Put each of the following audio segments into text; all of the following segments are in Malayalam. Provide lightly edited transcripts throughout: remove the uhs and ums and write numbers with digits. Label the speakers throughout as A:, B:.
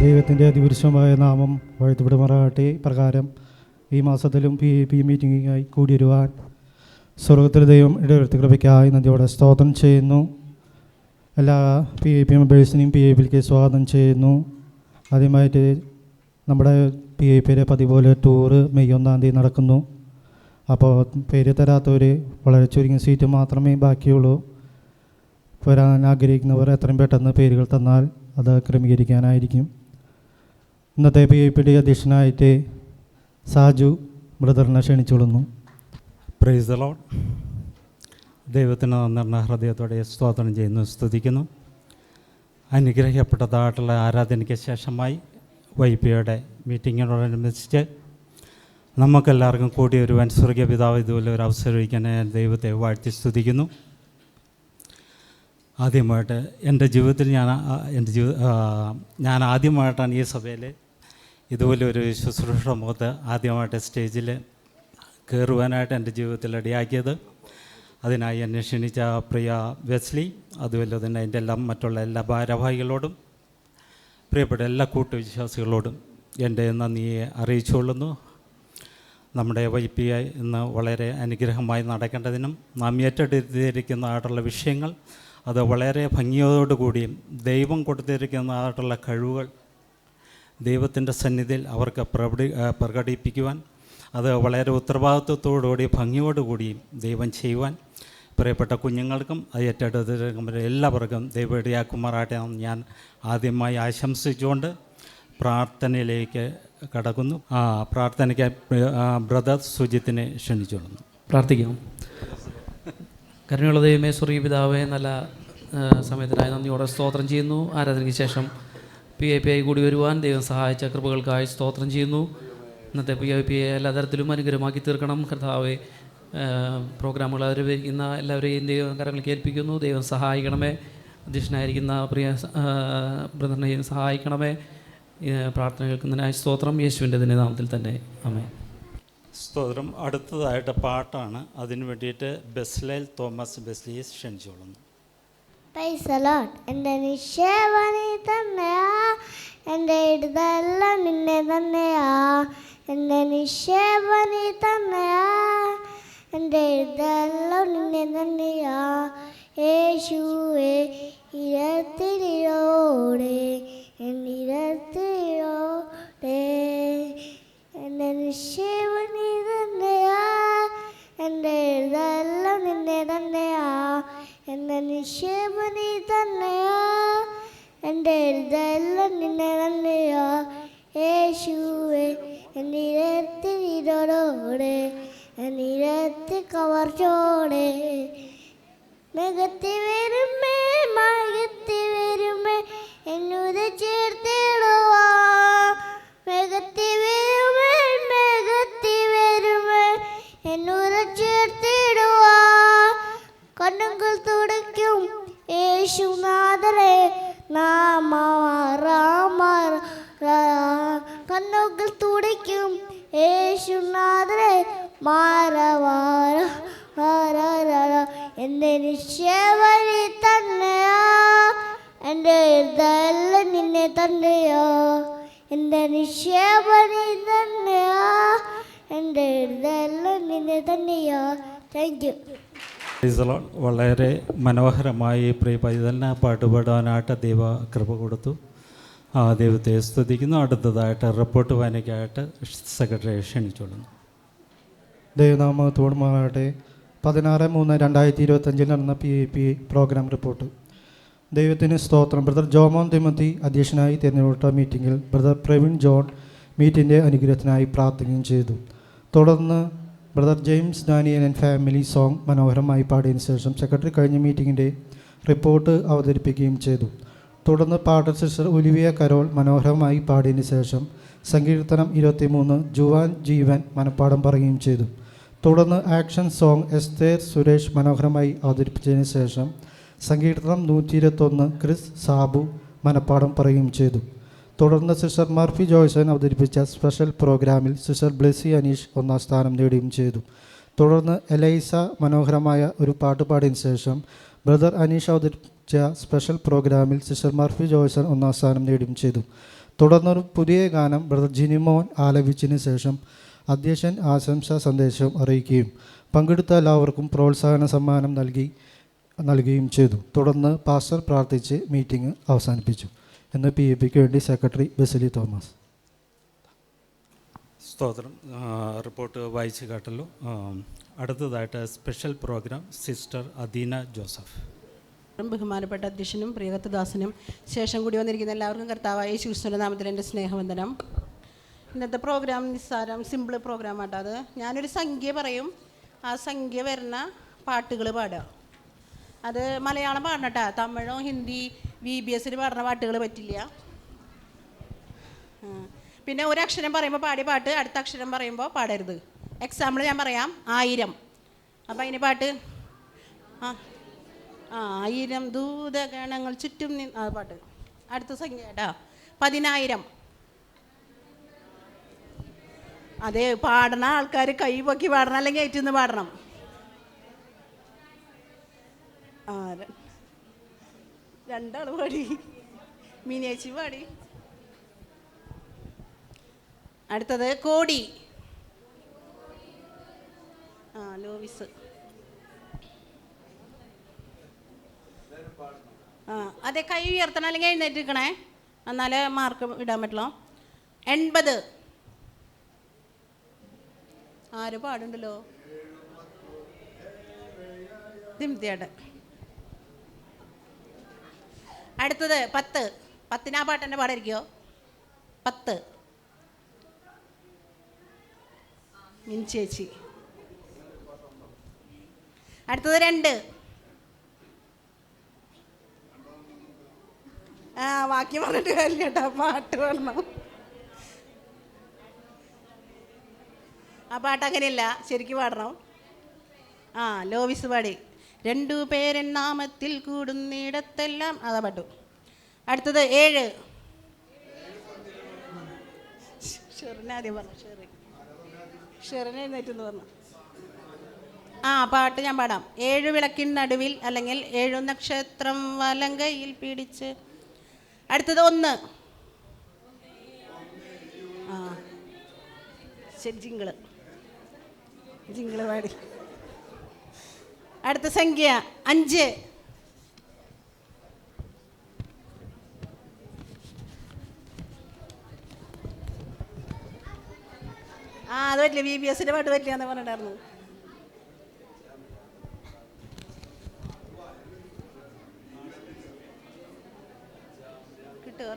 A: ദൈവത്തിൻ്റെ അതിപുരുഷമായ നാമം വാഴ്ത്തപ്പെടുമാറാകട്ടെ. പ്രകാരം ഈ മാസത്തിലും PAP മീറ്റിംഗിനായി കൂടിയിരുവാൻ സ്വർഗത്തിലെ ദൈവം ഇടവരുത്തി കൃപയ്ക്കായി നന്ദിയോടെ സ്തോത്രം ചെയ്യുന്നു. എല്ലാ PAP മെമ്പേഴ്സിനെയും PAPയിലേക്ക് സ്വാഗതം ചെയ്യുന്നു. ആദ്യമായിട്ട് നമ്മുടെ PAPയിലെ പതിപോലെ ടൂറ് മെയ് 1-ാം തീയതി നടക്കുന്നു. അപ്പോൾ പേര് തരാത്തവർ വളരെ ചുരുങ്ങിയ സീറ്റ് മാത്രമേ ബാക്കിയുള്ളൂ. വരാൻ ആഗ്രഹിക്കുന്നവർ എത്രയും പെട്ടെന്ന് പേരുകൾ തന്നാൽ അത് ക്രമീകരിക്കാനായിരിക്കും. ഇന്നത്തെ PAPയുടെ അധ്യക്ഷനായിട്ട് സാജു ബ്രദറിനെ ക്ഷണിച്ചുകൊള്ളുന്നു.
B: Praise the lord. ദൈവത്തിന് നന്ദി ഹൃദയത്തോടെ സ്തോത്രം ചെയ്യുന്നു, സ്തുതിക്കുന്നു. അനുഗ്രഹിക്കപ്പെട്ടതായിട്ടുള്ള ആരാധനയ്ക്ക് ശേഷമായി YPയുടെ മീറ്റിങ്ങിനോടനുബന്ധിച്ച് നമുക്കെല്ലാവർക്കും കൂടി വരുവാൻ സ്വർഗീയ പിതാവ് ഇതുപോലെ ഒരു അവസരം ഒഴിക്കാൻ ദൈവത്തെ വാഴ്ത്തി സ്തുതിക്കുന്നു. ആദ്യമായിട്ട് എൻ്റെ ജീവിതത്തിൽ ഞാൻ ആദ്യമായിട്ടാണ് ഈ സഭയിൽ ഇതുപോലെ ഒരു ശുശ്രൂഷ മുഖത്ത് ആദ്യമായിട്ട് സ്റ്റേജിൽ കയറുവാനായിട്ട് എൻ്റെ ജീവിതത്തിൽ ഇടയാക്കിയത്. അതിനായി എന്നെ ക്ഷണിച്ച പ്രിയ വെസ്ലി, അതുപോലെ തന്നെ എൻ്റെ മറ്റുള്ള എല്ലാ ഭാരവാഹികളോടും പ്രിയപ്പെട്ട എല്ലാ കൂട്ടുവിശ്വാസികളോടും എൻ്റെ നന്ദിയെ അറിയിച്ചുകൊള്ളുന്നു. നമ്മുടെ YPI ഇന്ന് വളരെ അനുഗ്രഹമായി നടക്കേണ്ടതിനും നാം ഏറ്റെടുത്തിരിക്കുന്നതായിട്ടുള്ള വിഷയങ്ങൾ അത് വളരെ ഭംഗിയോടുകൂടിയും ദൈവം കൊടുത്തിരിക്കുന്നതായിട്ടുള്ള കഴിവുകൾ ദൈവത്തിൻ്റെ സന്നിധിയിൽ അവർക്ക് പ്രകടിപ്പിക്കുവാൻ അത് വളരെ ഉത്തരവാദിത്വത്തോടുകൂടി ഭംഗിയോടുകൂടിയും ദൈവം ചെയ്യുവാൻ പ്രിയപ്പെട്ട കുഞ്ഞുങ്ങൾക്കും അത് ഏറ്റെടുത്തിരിക്കുന്ന എല്ലാവർക്കും ദൈവം ഇടയാക്കുമാറാട്ടെ ഞാൻ ആദ്യമായി ആശംസിച്ചുകൊണ്ട് പ്രാർത്ഥനയിലേക്ക് കടക്കുന്നു. പ്രാർത്ഥനയ്ക്ക് ബ്രദർ സുജിത്തിനെ ക്ഷണിച്ചുകൊള്ളുന്നു.
C: പ്രാർത്ഥിക്കാം. കരുണയുള്ള ദൈവമേ, സ്വർഗീയ പിതാവേ, നല്ല സമയത്തിനായി നന്ദിയോടെ സ്തോത്രം ചെയ്യുന്നു. ആരാധനയ്ക്ക് ശേഷം PAPI കൂടി വരുവാൻ ദൈവം സഹായിച്ച കൃപകൾക്കായി സ്തോത്രം ചെയ്യുന്നു. ഇന്നത്തെ PAPI എല്ലാ തരത്തിലും അനുഗ്രഹമാക്കി തീർക്കണം കർത്താവേ. പ്രോഗ്രാമുകൾ അവതരിപ്പിക്കുന്ന എല്ലാവരെയും ദൈവം കരങ്ങൾക്ക് ഏൽപ്പിക്കുന്നു. ദൈവം സഹായിക്കണമേ. അധ്യക്ഷനായിരിക്കുന്ന പ്രിയ ബ്രദറിനെയും സഹായിക്കണമേ. പ്രാർത്ഥന കേൾക്കുന്നതിനായി സ്തോത്രം. യേശുവിൻ്റെ തന്നെ നാമത്തിൽ തന്നെ ആമേൻ.
B: സ്തോത്രം. അടുത്തതായിട്ട് പാട്ടാണ്. അതിനു വേണ്ടിയിട്ട് ബെസ്ലേൽ തോമസ് ബെസ്ലിയെ ക്ഷണിച്ചോളുന്നു.
D: എൻ്റെ നിക്ഷേപനി തന്നെയാ, എൻ്റെ ഇടുതെല്ലാം നിന്നെ തന്നെയാ. എൻ്റെ നിക്ഷേപനി തന്നെയാ, എൻ്റെ ഇടുതെല്ലാം നിന്നെ തന്നെയാ. യേശുവേ ഇരത്തിരിയോടെ എന്നിരത്തിരിയോടെ എൻ്റെ നിക്ഷേപനി തന്നെയാ, എൻ്റെ ഇടുതെല്ലാം നിന്നെ തന്നെയാ. എൻ്റെ നിക്ഷേപനി തന്നെയാ, എൻ്റെ ഇതെല്ലാം നിന്നെ തന്നെയാ. യേശുവേ എന്നിരത്തിരിയോടെ എന്നിരത്തി കവർച്ചോടെ മികത്തി വരുമേ മകത്തി വരുമേ എന്നുത ചേർത്തിടുവാ. മികത്തി വരുമേ മികത്തി വരുമേ എന്നുത ചേർത്തിടുവാ. കണ്ണുകൾ തുടയ്ക്കും യേശുനാഥരെ നാമമാറാമാറ. കണ്ണുകൾ തുടയ്ക്കും യേശുനാഥരെ മാറവാറ. എൻ്റെ നിക്ഷേപനി തന്നെയാ, എൻ്റെ ഇതെല്ലാം നിന്നെ തന്നെയാ. എൻ്റെ നിക്ഷേപനി തന്നെയാ, എൻ്റെ ഇതെല്ലാം നിന്നെ തന്നെയാ. Thank you.
B: വളരെ മനോഹരമായി പ്രിയ പൈതലിനെ പാട്ടുപാടാനായിട്ട് ദൈവ കൃപ കൊടുത്തു. ദൈവത്തെ സ്തുതിക്കുന്നു. അടുത്തതായിട്ട് റിപ്പോർട്ട് വായനയ്ക്കായിട്ട് സെക്രട്ടറി ക്ഷണിച്ചോളുന്നു.
A: ദൈവനാമത്തോടുമാകട്ടെ. 16/3/2025 നടന്ന PAP പ്രോഗ്രാം റിപ്പോർട്ട്. ദൈവത്തിന് സ്തോത്രം. ബ്രദർ ജോമോൻ തിമത്തി അധ്യക്ഷനായി തിരഞ്ഞെടുത്ത മീറ്റിങ്ങിൽ ബ്രദർ പ്രവീൺ ജോൺ മീറ്റിൻ്റെ അനുഗ്രഹത്തിനായി പ്രാർത്ഥിക്കുകയും ചെയ്തു. തുടർന്ന് brother James Daniel and family song മനോഹരമായി പാടിയതിനു ശേഷം സെക്രട്ടറി കഴിഞ്ഞ മീറ്റിങ്ങിൻ്റെ റിപ്പോർട്ട് അവതരിപ്പിക്കുകയും ചെയ്തു. തുടർന്ന് പാട്ടർ സിസ്റ്റർ ഒലിവിയ കരോൾ മനോഹരമായി പാടിയതിനു ശേഷം സങ്കീർത്തനം 23 ജുവാൻ ജീവൻ മനപ്പാടം പറയുകയും ചെയ്തു. തുടർന്ന് ആക്ഷൻ സോങ് എസ്തേർ സുരേഷ് മനോഹരമായി അവതരിപ്പിച്ചതിന് ശേഷം സങ്കീർത്തനം 121 ക്രിസ് സാബു മനപ്പാടം പറയുകയും ചെയ്തു. തുടർന്ന് സിസ്റ്റർ മർഫി ജോയ്സൺ അവതരിപ്പിച്ച സ്പെഷ്യൽ പ്രോഗ്രാമിൽ സിസ്റ്റർ ബ്ലെസി അനീഷ് 1ാം സ്ഥാനം നേടുകയും ചെയ്തു. തുടർന്ന് എലൈസ മനോഹരമായ ഒരു പാട്ട് പാടിയതിനു ശേഷം ബ്രദർ അനീഷ് അവതരിപ്പിച്ച സ്പെഷ്യൽ പ്രോഗ്രാമിൽ സിസ്റ്റർ മർഫി ജോയ്സൺ 1ാം സ്ഥാനം നേടുകയും ചെയ്തു. തുടർന്നൊരു പുതിയ ഗാനം ബ്രദർ ജിനിമോൻ ആലപിച്ചതിന് ശേഷം അധ്യക്ഷൻ ആശംസാ സന്ദേശം അറിയിക്കുകയും പങ്കെടുത്ത എല്ലാവർക്കും പ്രോത്സാഹന സമ്മാനം നൽകുകയും ചെയ്തു. തുടർന്ന് പാസ്റ്റർ പ്രാർത്ഥിച്ച് മീറ്റിംഗ് അവസാനിപ്പിച്ചു എന്ന് PAPക്ക് വേണ്ടി സെക്രട്ടറി ബെസിലി തോമസ്.
B: സ്തോത്രം. റിപ്പോർട്ട് വായിച്ചു കേട്ടല്ലോ. അടുത്തതായിട്ട് special programme sister Adeena Joseph.
E: ബഹുമാനപ്പെട്ട അധ്യക്ഷനും പ്രിയകത്തദാസനും ശേഷം കൂടി വന്നിരിക്കുന്ന എല്ലാവർക്കും കർത്താവായ യേശുക്രിസ്തുവിന്റെ നാമത്തിൽ എൻ്റെ സ്നേഹവന്ദനം. ഇന്നത്തെ പ്രോഗ്രാം നിസ്സാരം സിമ്പിൾ പ്രോഗ്രാമാട്ടോ. അത് ഞാനൊരു സംഖ്യ പറയും, ആ സംഖ്യ വരുന്ന പാട്ടുകൾ പാടുക. അത് മലയാളം പാടണട്ടാ, തമിഴോ ഹിന്ദി VBSൽ പാടുന്ന പാട്ടുകൾ പറ്റില്ല. പിന്നെ ഒരു അക്ഷരം പറയുമ്പോൾ പാടിയ പാട്ട് അടുത്ത അക്ഷരം പറയുമ്പോൾ പാടരുത്. എക്സാമ്പിൾ ഞാൻ പറയാം, 1000. അപ്പം അതിന് പാട്ട് 1000 ദൂതഗണങ്ങൾ ചുറ്റും ആ പാട്ട്. അടുത്ത സംഖ്യ കേട്ടാ 10000. അതെ, പാടണ ആൾക്കാർ കൈ പൊക്കി പാടണം, അല്ലെങ്കിൽ ഏറ്റുന്ന് പാടണം. രണ്ടാൾ പാടി, മീനേച്ചി പാടി. അടുത്തത് കോടി. ലോവിസ്. അതെ, കൈ ഉയർത്തണം, അല്ലെങ്കിൽ എഴുന്നേറ്റിരിക്കണേ, എന്നാലേ മാർക്ക് ഇടാൻ പറ്റുള്ളൂ. 80. ആര് പാടുണ്ടല്ലോ? ദിംതിയാട്. അടുത്തത് 10. 10 ആ പാട്ടെന്നെ പാടായിരിക്കോ? 10 മിൻചേച്ചി. അടുത്തത് 2. ബാക്കി പറഞ്ഞിട്ട് കാര്യമില്ല കേട്ടോ, പാട്ട് പാടണം. ആ പാട്ട് അങ്ങനെയല്ല, ശരിക്കും പാടണം. ലോവിസ് പാടി. 2 പേരൻ നാമത്തിൽ കൂടുന്നിടത്തെല്ലാം, അതാ പാട്ടു. അടുത്തത് 7. ഷെറിനാദ്യം പറഞ്ഞു. ഷെറിന് എഴുന്നേറ്റെന്ന് പറഞ്ഞു. പാട്ട് ഞാൻ പാടാം. 7 വിളക്കിൻ നടുവിൽ, അല്ലെങ്കിൽ 7 നക്ഷത്രം വലങ്കയിൽ പിടിച്ച്. അടുത്തത് 1. ശരി, ജിങ്കിള് പാടി. അടുത്ത സംഖ്യ 5. അത് പറ്റില്ല, VBSന്റെ പാട്ട് പറ്റില്ല എന്ന് പറഞ്ഞിട്ടായിരുന്നു. കിട്ടുക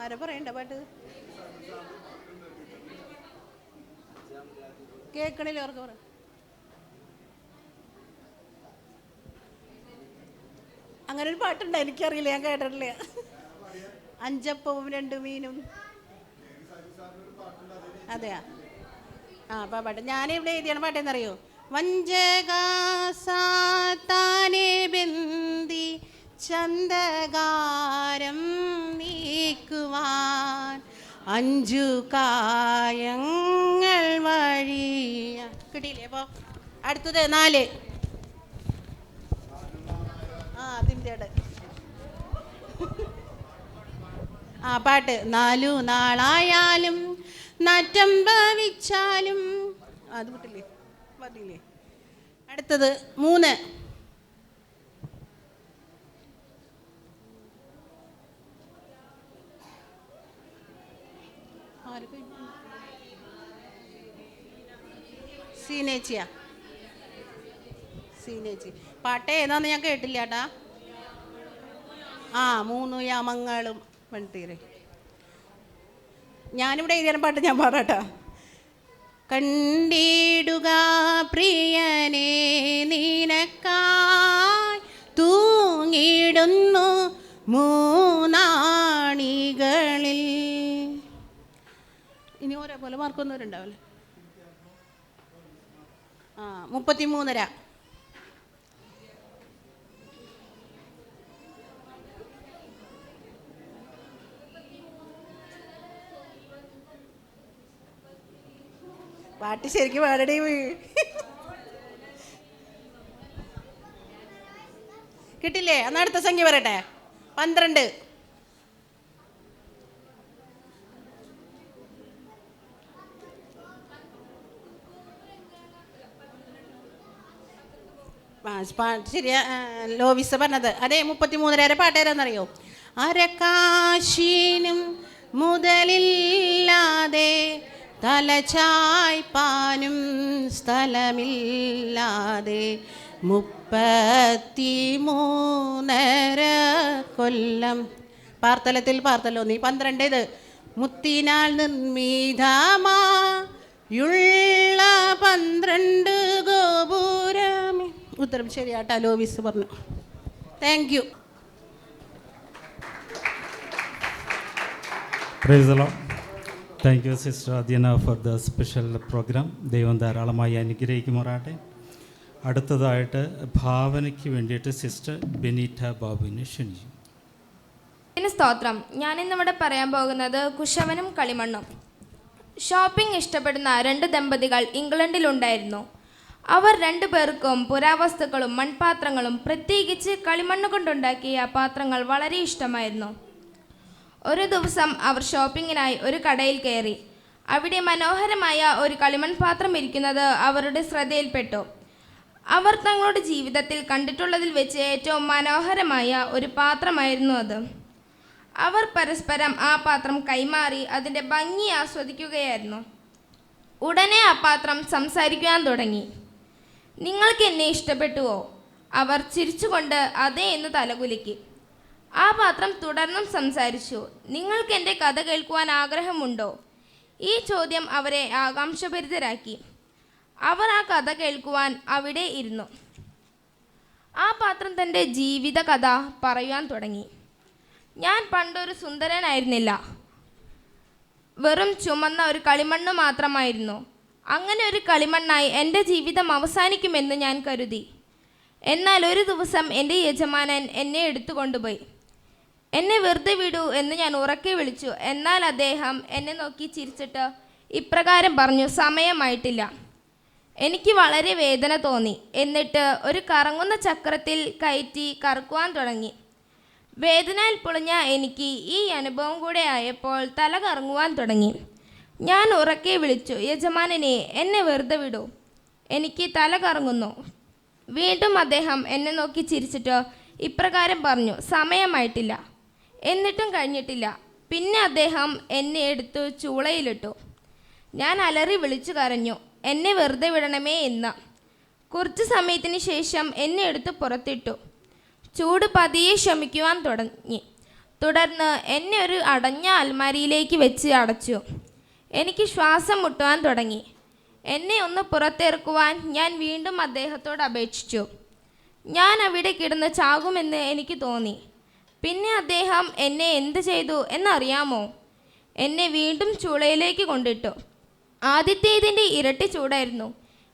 E: ആരാ പറയണ്ട പാട്ട്? കേൾക്കണില്ല അവർക്ക് പറ. അങ്ങനെ ഒരു പാട്ടുണ്ട്, എനിക്കറിയില്ല, ഞാൻ കേട്ടിട്ടില്ല. 5 അപ്പവും 2 മീനും. അതെയാ? പാട്ട് ഞാനിവിടെ എഴുതിയാണ്. പാട്ടെന്നറിയോ? വഞ്ചകാസാത്താനെ ബന്ദി ചന്തകാരം നീക്കുവാൻ 5 കായങ്ങൾ വഴിയ. കിട്ടിയില്ലേ? അപ്പോൾ അടുത്തത് 4. അതിൻ്റെ പാട്ട്. 4 നാളായാലും നാറ്റം ഭവിച്ചാലും. അത് വിട്ടില്ലേ? പറഞ്ഞില്ലേ? അടുത്തത് 3. സീനേച്ചിയാ? സീനേച്ചി. പാട്ട് ഏതാന്ന് ഞാൻ കേട്ടില്ല ഏട്ടാ. 3 യാമങ്ങളും വെൺതീരെ. ഞാനിവിടെ എഴുതിയ പാട്ട് ഞാൻ പാടാട്ടാ. കണ്ടിടുക പ്രിയനെ നിനക്കായി തൂങ്ങിടുന്നു 3 ആണികളിൽ. ഇനി ഒരേപോലെ മാർക്കൊന്നും ഉണ്ടാവില്ലേ? 33.5. പാട്ട് ശരിക്കും പാടടി. കിട്ടില്ലേ? എന്നാൽ അടുത്ത സംഖ്യ പറയട്ടെ. 12. ശരിയാ, ലോവിസ് പറഞ്ഞത്. അതെ, 33 പാട്ടേരാന്നറിയോ? അരക്കാശിനും മുതലില്ലാതെ തലചായ്പാനും സ്ഥലമില്ലാതെ 33 കൊല്ലം പാർത്തലത്തിൽ പാർത്തല്ലോ നീ 12 മുത്തിനാൾ നിർമ്മീതമായുള്ള 12 ഗോപുരമേ. ഉത്തരം ശരിയാട്ടാ, ലോവിസ് പറഞ്ഞു. Thank you.
B: Praise the lord. Thank you sister Adyana for the special programme. ദൈവം ധാരാളമായി അനുഗ്രഹിക്കുമാറാട്ടെ. അടുത്തതായിട്ട് ഭാവനയ്ക്ക് വേണ്ടിയിട്ട് സിസ്റ്റർ ബെനീറ്റ ബാബുവിനെ ക്ഷണിച്ചു.
F: സ്തോത്രം. ഞാനിന്നിവിടെ പറയാൻ പോകുന്നത് കുശവനും കളിമണ്ണും. ഷോപ്പിംഗ് ഇഷ്ടപ്പെടുന്ന 2 ദമ്പതികൾ ഇംഗ്ലണ്ടിലുണ്ടായിരുന്നു. അവർ 2 പേർക്കും പുരാവസ്തുക്കളും മൺപാത്രങ്ങളും പ്രത്യേകിച്ച് കളിമണ്ണ് കൊണ്ടുണ്ടാക്കിയ പാത്രങ്ങൾ വളരെ ഇഷ്ടമായിരുന്നു. ഒരു ദിവസം അവർ ഷോപ്പിങ്ങിനായി ഒരു കടയിൽ കയറി. അവിടെ മനോഹരമായ ഒരു കളിമൺ പാത്രം ഇരിക്കുന്നത് അവരുടെ ശ്രദ്ധയിൽപ്പെട്ടു. അവർ തങ്ങളുടെ ജീവിതത്തിൽ കണ്ടിട്ടുള്ളതിൽ വെച്ച് ഏറ്റവും മനോഹരമായ ഒരു പാത്രമായിരുന്നു അത്. അവർ പരസ്പരം ആ പാത്രം കൈമാറി അതിൻ്റെ ഭംഗി ആസ്വദിക്കുകയായിരുന്നു. ഉടനെ ആ പാത്രം സംസാരിക്കുവാൻ തുടങ്ങി. നിങ്ങൾക്ക് എന്നെ ഇഷ്ടപ്പെട്ടുവോ? അവർ ചിരിച്ചുകൊണ്ട് അതെ എന്ന് തലകുലുക്കി. ആ പാത്രം തുടർന്നും സംസാരിച്ചു. നിങ്ങൾക്ക് എൻ്റെ കഥ കേൾക്കുവാൻ ആഗ്രഹമുണ്ടോ? ഈ ചോദ്യം അവരെ ആകാംക്ഷഭരിതരാക്കി. അവർ ആ കഥ കേൾക്കുവാൻ അവിടെ ഇരുന്നു. ആ പാത്രം തൻ്റെ ജീവിത കഥ പറയുവാൻ തുടങ്ങി. ഞാൻ പണ്ടൊരു സുന്ദരനായിരുന്നില്ല, വെറും ചുമന്ന ഒരു കളിമണ്ണ് മാത്രമായിരുന്നു. അങ്ങനെ ഒരു കളിമണ്ണായി എൻ്റെ ജീവിതം അവസാനിക്കുമെന്ന് ഞാൻ കരുതി. എന്നാൽ ഒരു ദിവസം എൻ്റെ യജമാനൻ എന്നെ എടുത്തുകൊണ്ടുപോയി. എന്നെ വെറുതെ വിടൂ എന്ന് ഞാൻ ഉറക്കെ വിളിച്ചു. എന്നാൽ അദ്ദേഹം എന്നെ നോക്കി ചിരിച്ചിട്ട് ഇപ്രകാരം പറഞ്ഞു, സമയമായിട്ടില്ല. എനിക്ക് വളരെ വേദന തോന്നി. എന്നിട്ട് ഒരു കറങ്ങുന്ന ചക്രത്തിൽ കയറ്റി കറക്കുവാൻ തുടങ്ങി. വേദനയിൽ പൊളിഞ്ഞ എനിക്ക് ഈ അനുഭവം കൂടെ ആയപ്പോൾ തല കറങ്ങുവാൻ തുടങ്ങി. ഞാൻ ഉറക്കെ വിളിച്ചു, യജമാനനെ, എന്നെ വെറുതെ വിടൂ, എനിക്ക് തല കറങ്ങുന്നു. വീണ്ടും അദ്ദേഹം എന്നെ നോക്കി ചിരിച്ചിട്ട് ഇപ്രകാരം പറഞ്ഞു, സമയമായിട്ടില്ല. എന്നിട്ടും കഴിഞ്ഞിട്ടില്ല. പിന്നെ അദ്ദേഹം എന്നെ എടുത്ത് ചൂളയിലിട്ടു. ഞാൻ അലറി വിളിച്ചു കരഞ്ഞു, എന്നെ വെറുതെ വിടണമേ എന്ന്. കുറച്ച് സമയത്തിന് ശേഷം എന്നെ എടുത്ത് പുറത്തിട്ടു. ചൂട് പതിയെ ശമിക്കുവാൻ തുടങ്ങി. തുടർന്ന് എന്നെ ഒരു അടഞ്ഞ അൽമാരിയിലേക്ക് വെച്ച് അടച്ചു. എനിക്ക് ശ്വാസം മുട്ടുവാൻ തുടങ്ങി. എന്നെ ഒന്ന് പുറത്തിറക്കുവാൻ ഞാൻ വീണ്ടും അദ്ദേഹത്തോട് അപേക്ഷിച്ചു. ഞാൻ അവിടെ കിടന്ന് ചാകുമെന്ന് എനിക്ക് തോന്നി. പിന്നെ അദ്ദേഹം എന്നെ എന്ത് ചെയ്തു എന്നറിയാമോ? എന്നെ വീണ്ടും ചൂളയിലേക്ക് കൊണ്ടിട്ടു. ആദ്യത്തേതിൻ്റെ ഇരട്ടി ചൂടായിരുന്നു.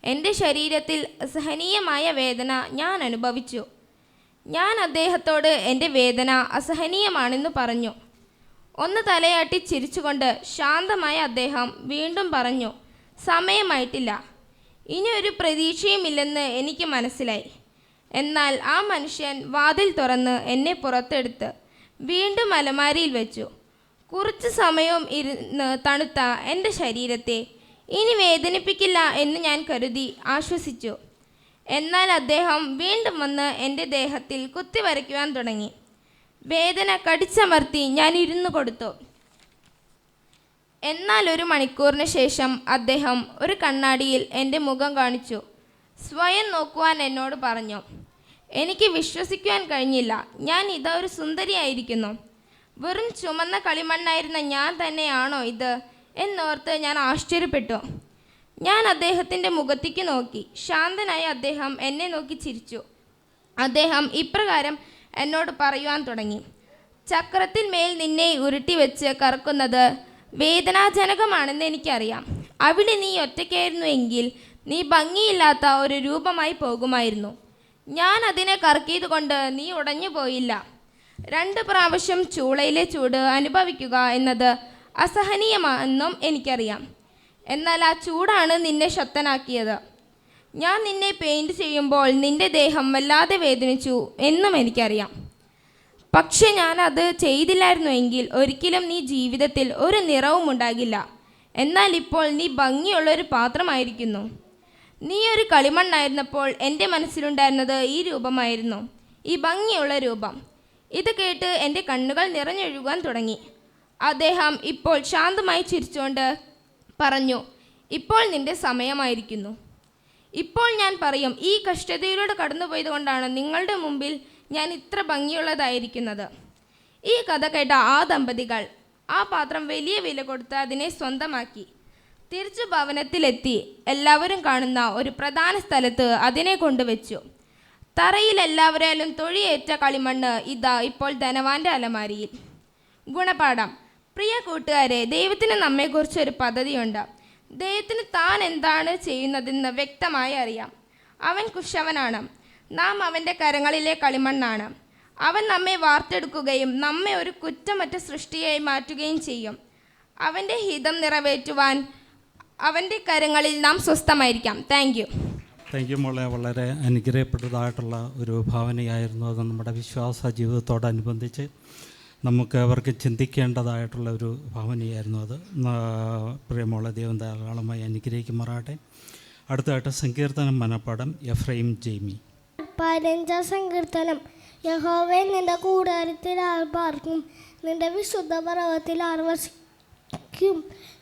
F: എൻ്റെ ശരീരത്തിൽ അസഹനീയമായ വേദന ഞാൻ അനുഭവിച്ചു. ഞാൻ അദ്ദേഹത്തോട് എൻ്റെ വേദന അസഹനീയമാണെന്ന് പറഞ്ഞു. ഒന്ന് തലയാട്ടി ചിരിച്ചുകൊണ്ട് ശാന്തമായ അദ്ദേഹം വീണ്ടും പറഞ്ഞു, സമയമായിട്ടില്ല. ഇനി ഒരു പ്രതീക്ഷയുമില്ലെന്ന് എനിക്ക് മനസ്സിലായി. എന്നാൽ ആ മനുഷ്യൻ വാതിൽ തുറന്ന് എന്നെ പുറത്തെടുത്ത് വീണ്ടും അലമാരിയിൽ വെച്ചു. കുറച്ച് സമയവും ഇരുന്ന് തണുത്ത എൻ്റെ ശരീരത്തെ ഇനി വേദനിപ്പിക്കില്ല എന്ന് ഞാൻ കരുതി ആശ്വസിച്ചു. എന്നാൽ അദ്ദേഹം വീണ്ടും വന്ന് എൻ്റെ ദേഹത്തിൽ കുത്തി വരയ്ക്കുവാൻ തുടങ്ങി. വേദന കടിച്ചമർത്തി ഞാൻ ഇരുന്നു കൊടുത്തു. എന്നാൽ 1 മണിക്കൂറിന് ശേഷം അദ്ദേഹം ഒരു കണ്ണാടിയിൽ എൻ്റെ മുഖം കാണിച്ചു. സ്വയം നോക്കുവാൻ എന്നോട് പറഞ്ഞു. എനിക്ക് വിശ്വസിക്കുവാൻ കഴിഞ്ഞില്ല. ഞാൻ ഇതാ ഒരു സുന്ദരിയായിരിക്കുന്നു. വെറും ചുമന്ന കളിമണ്ണായിരുന്ന ഞാൻ തന്നെയാണോ ഇത് എന്നോർത്ത് ഞാൻ ആശ്ചര്യപ്പെട്ടു. ഞാൻ അദ്ദേഹത്തിൻ്റെ മുഖത്തേക്ക് നോക്കി. ശാന്തനായ അദ്ദേഹം എന്നെ നോക്കി ചിരിച്ചു. അദ്ദേഹം ഇപ്രകാരം എന്നോട് പറയുവാൻ തുടങ്ങി, ചക്രത്തിൽ മേൽ നിന്നെ ഉരുട്ടി വെച്ച് കറക്കുന്നത് വേദനാജനകമാണെന്ന് എനിക്കറിയാം. അവിടെ നീ ഒറ്റയ്ക്കായിരുന്നു എങ്കിൽ നീ ഭംഗിയില്ലാത്ത ഒരു രൂപമായി പോകുമായിരുന്നു. ഞാൻ അതിനെ കറക്കിയത് കൊണ്ട് നീ ഉടഞ്ഞു പോയില്ല. 2 പ്രാവശ്യം ചൂളയിലെ ചൂട് അനുഭവിക്കുക എന്നത് അസഹനീയമാണെന്നും എനിക്കറിയാം. എന്നാൽ ആ ചൂടാണ് നിന്നെ ശക്തനാക്കിയത്. ഞാൻ നിന്നെ പെയിൻറ് ചെയ്യുമ്പോൾ നിന്റെ ദേഹം വല്ലാതെ വേദനിച്ചു എന്നും എനിക്കറിയാം. പക്ഷെ ഞാനത് ചെയ്തില്ലായിരുന്നുവെങ്കിൽ ഒരിക്കലും നീ ജീവിതത്തിൽ ഒരു നിറവും ഉണ്ടാകില്ല. എന്നാൽ ഇപ്പോൾ നീ ഭംഗിയുള്ളൊരു പാത്രമായിരിക്കുന്നു. നീ ഒരു കളിമണ്ണായിരുന്നപ്പോൾ എൻ്റെ മനസ്സിലുണ്ടായിരുന്നത് ഈ രൂപമായിരുന്നു, ഈ ഭംഗിയുള്ള രൂപം. ഇത് കേട്ട് എൻ്റെ കണ്ണുകൾ നിറഞ്ഞൊഴുകാൻ തുടങ്ങി. അദ്ദേഹം ഇപ്പോൾ ശാന്തമായി ചിരിച്ചുകൊണ്ട് പറഞ്ഞു, ഇപ്പോൾ നിൻ്റെ സമയമായിരിക്കുന്നു. ഇപ്പോൾ ഞാൻ പറയും, ഈ കഷ്ടതയിലൂടെ കടന്നുപോയത് കൊണ്ടാണ് നിങ്ങളുടെ മുമ്പിൽ ഞാൻ ഇത്ര ഭംഗിയുള്ളതായിരിക്കുന്നത്. ഈ കഥ കേട്ട ആ ദമ്പതികൾ ആ പാത്രം വലിയ വില കൊടുത്ത് അതിനെ സ്വന്തമാക്കി. തിരിച്ചു ഭവനത്തിലെത്തി എല്ലാവരും കാണുന്ന ഒരു പ്രധാന സ്ഥലത്ത് അതിനെ കൊണ്ടുവച്ചു. തറയിൽ എല്ലാവരാലും തൊഴിയേറ്റ കളിമണ്ണ് ഇതാ ഇപ്പോൾ ധനവാന്റെ അലമാരിയിൽ. ഗുണപാഠം: പ്രിയ കൂട്ടുകാരെ, ദൈവത്തിന് നമ്മെക്കുറിച്ചൊരു പദ്ധതിയുണ്ട്. ദൈവത്തിന് താൻ എന്താണ് ചെയ്യുന്നതെന്ന് വ്യക്തമായി അറിയാം. അവൻ കുശവനാണ്, നാം അവൻ്റെ കരങ്ങളിലെ കളിമണ്ണാണ്. അവൻ നമ്മെ വാർത്തെടുക്കുകയും നമ്മെ ഒരു കുറ്റമറ്റ സൃഷ്ടിയായി മാറ്റുകയും ചെയ്യും. അവൻ്റെ ഹിതം നിറവേറ്റുവാൻ അവൻ്റെ കരങ്ങളിൽ നാം സ്വസ്ഥമായിരിക്കാം. താങ്ക് യു
B: മോളെ. വളരെ അനുഗ്രഹപ്പെട്ടതായിട്ടുള്ള ഒരു ഭാവനയായിരുന്നു അത്. നമ്മുടെ വിശ്വാസ ജീവിതത്തോടനുബന്ധിച്ച് നമുക്ക് അവർക്ക് ചിന്തിക്കേണ്ടതായിട്ടുള്ള ഒരു ഭാവനയായിരുന്നു അത്. പ്രിയമോളെ, ദൈവം ധാരാളമായി അനുഗ്രഹിക്കുമാറാട്ടെ. അടുത്തതായിട്ട് സങ്കീർത്തനം മനപ്പാഠം എഫ്രൈം ജെയ്മി.
D: 15 സങ്കീർത്തനം. യഹോവേ, നിന്റെ കൂടാരത്തിൽ ആർ പാർക്കും? നിന്റെ വിശുദ്ധ പർവ്വതത്തിൽ ആർ വസിക്കും?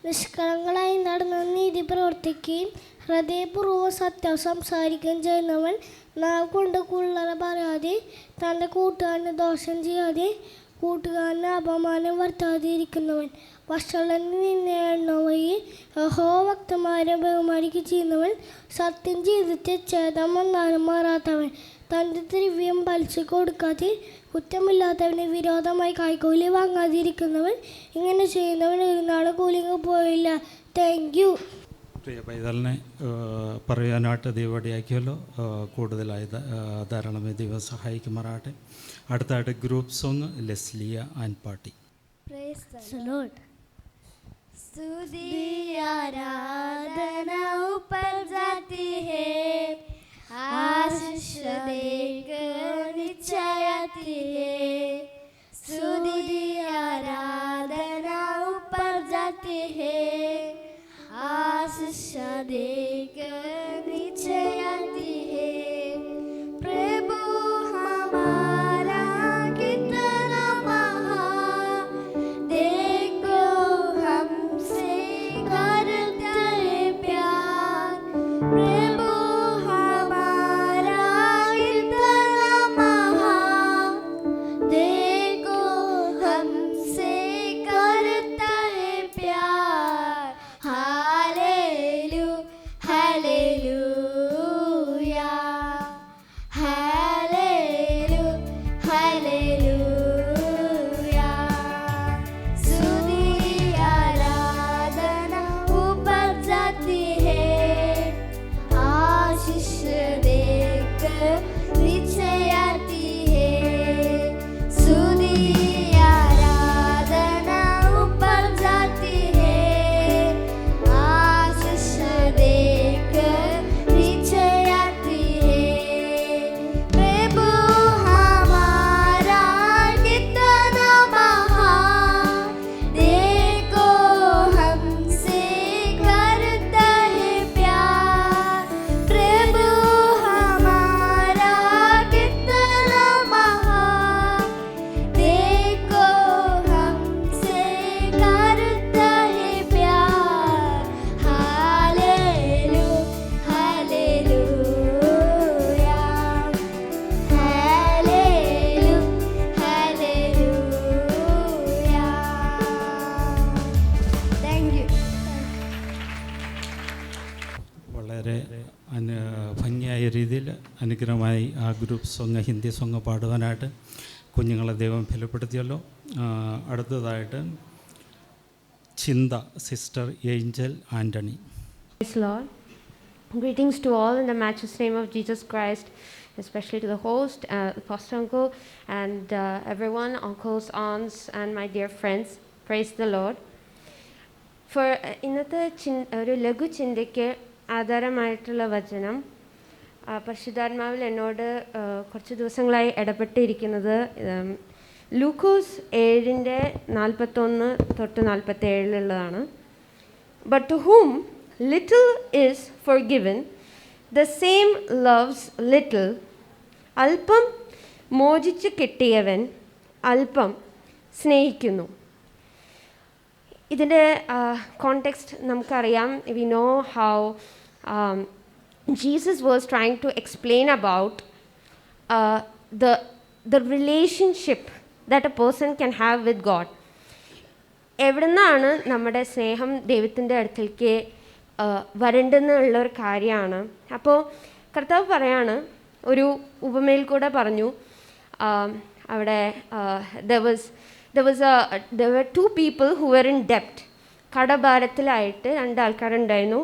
D: നിഷ്കളങ്കമായി നടന്ന് നീതി പ്രവർത്തിക്കുകയും ഹൃദയപൂർവ്വം സത്യം സംസാരിക്കുകയും ചെയ്യുന്നവൻ, നാവ് കൊണ്ട് കുള്ളറ പറയാതെ, തൻ്റെ കൂട്ടുകാരന് ദോഷം ചെയ്യാതെ, കൂട്ടുകാരന് അപമാനം വരുത്താതെ ഇരിക്കുന്നവൻ, വഷളന് നിന്നെ എണ്ണവഴി യഹോവഭക്തന്മാരെ ബഹുമാനിക്ക് ചെയ്യുന്നവൻ, സത്യം ചെയ്തിട്ട് ഛേദം വന്നാലും മാറാത്തവൻ, തൻ്റെ ദ്രവ്യം പലിശ കൊടുക്കാതെ കുറ്റമില്ലാത്തവന് വിരോധമായി കൈക്കൂലി വാങ്ങാതിരിക്കുന്നവൻ, ഇങ്ങനെ ചെയ്യുന്നവൻ ഒരു നാൾ കൂലിക്ക് പോയില്ല. Thank you.
B: പ്രിയ പൈതലിനെ പറയാനായിട്ട് ദൈവടിയാക്കിയല്ലോ. കൂടുതലായി ധാരാളമായി ദൈവം സഹായിക്കുമാറാട്ടെ. അടുത്തായിട്ട് ഗ്രൂപ്പ് സോങ് ലെസ്ലിയ ആൻഡ് പാർട്ടി.
D: स्तुति आराधना ऊपर जाती है, आशीष देकर निश्चय आती है. स्तुति आराधना ऊपर जाती है, आशीष देकर निश्चय आती है. प्रभु हमारा कितना महान, देखो हमसे करता है प्यार. प्रभु हमारा कितना महान, देखो हमसे करता है प्यार. Hallelujah, hallelujah, hallelujah, hallelujah. स्तुति आराधना ऊपर जाती है, आशीष देकर नीचे आती है. स्तुति आराधना ऊपर जाती है, आशीष देकर नीचे आती है. प्रभु हमारा कितना महान, देखो हमसे करता है प्यार. प्रभु हमारा कितना महान, देखो हमसे करता है प्यार. Hallelujah, hallelujah, hallelujah, hallelujah. Thank you.
B: വളരെ ഭംഗിയായ രീതിയിൽ അനുഗ്രഹമായി ആ ഗ്രൂപ്പ് സോങ്, ഹിന്ദി സോങ് പാടുവാനായിട്ട് കുഞ്ഞുങ്ങളെ ദൈവം ഫലപ്പെടുത്തിയല്ലോ. അടുത്തതായിട്ട് ചിന്ത sister Angel Antony.
G: Praise the Lord. Greetings to all in the matchless name of Jesus Christ, especially to the host, Pastor Uncle, and everyone, uncles, aunts, and my dear friends. Praise the Lord. For ഇന്നത്തെ ഒരു ലഘു ചിന്തയ്ക്ക് ആധാരമായിട്ടുള്ള വചനം പരിശുദ്ധാത്മാവിൽ എന്നോട് കുറച്ച് ദിവസങ്ങളായി ഇടപെട്ടിരിക്കുന്നത് ലൂക്കോസ് 7:41-47 But to whom little is forgiven, the same loves little. അല്പം മോചിച്ച് കിട്ടിയവൻ അല്പം സ്നേഹിക്കുന്നു. ഇതിൻ്റെ കോണ്ടെക്സ്റ്റ് നമുക്കറിയാം. We know how Jesus was trying to explain about the relationship that a person can have with God. എവിടെ നിന്നാണ് നമ്മുടെ സ്നേഹം ദൈവത്തിൻ്റെ അടുത്തേക്ക് വരേണ്ടെന്നുള്ളൊരു കാര്യമാണ്. അപ്പോൾ കർത്താവ് പറയാണ്, ഒരു ഉപമയിൽ കൂടെ പറഞ്ഞു. അവിടെ there were two people who were in debt. കടഭാരത്തിലായിട്ട് 2 ആൾക്കാരുണ്ടായിരുന്നു.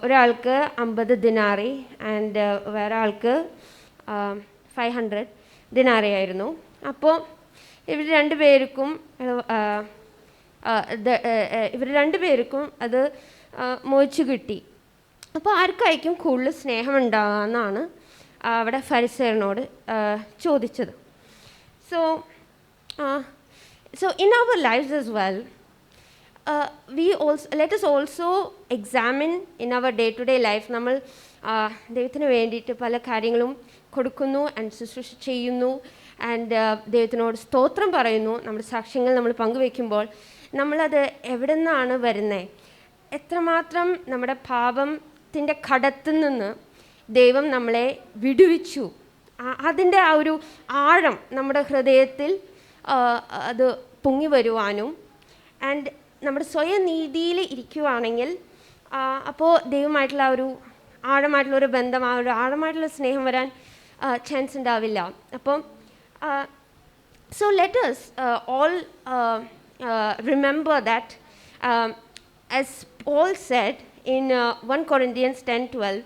G: ഒരാൾക്ക് 50 ദിനാറി ആൻഡ് വേറെ ആൾക്ക് 500 ദിനാറി ആയിരുന്നു. അപ്പോൾ ഇവർ രണ്ടുപേർക്കും അത് മോചിച്ചു കിട്ടി. അപ്പോൾ ആർക്കായിരിക്കും കൂടുതൽ സ്നേഹമുണ്ടാകാമെന്നാണ് അവിടെ ഫരിസേയനോട് ചോദിച്ചത്. So in our lives as well, let us also examine in our day-to-day life. നമ്മൾ ദൈവത്തിന് വേണ്ടിയിട്ട് പല കാര്യങ്ങളും കൊടുക്കുന്നു ആൻഡ് ശുശ്രൂഷ ചെയ്യുന്നു ആൻഡ് ദൈവത്തിനോട് സ്തോത്രം പറയുന്നു. നമ്മുടെ സാക്ഷ്യങ്ങൾ നമ്മൾ പങ്കുവെക്കുമ്പോൾ നമ്മളത് എവിടെ നിന്നാണ് വരുന്നത്, എത്രമാത്രം നമ്മുടെ പാപത്തിൻ്റെ കടത്തിൽ നിന്ന് ദൈവം നമ്മളെ വിടുവിച്ചു, അതിൻ്റെ ആ ഒരു ആഴം നമ്മുടെ ഹൃദയത്തിൽ അത് പൊങ്ങി വരുവാനും ആൻഡ് നമ്മുടെ സ്വയം നീതിയിൽ ഇരിക്കുവാണെങ്കിൽ അപ്പോൾ ദൈവമായിട്ടുള്ള ആ ഒരു ആഴമായിട്ടുള്ളൊരു ബന്ധം, ആ ഒരു ആഴമായിട്ടുള്ള സ്നേഹം വരാൻ ചാൻസ് ഉണ്ടാവില്ല. അപ്പം so let us all remember that as Paul said in 1 Corinthians 10:12,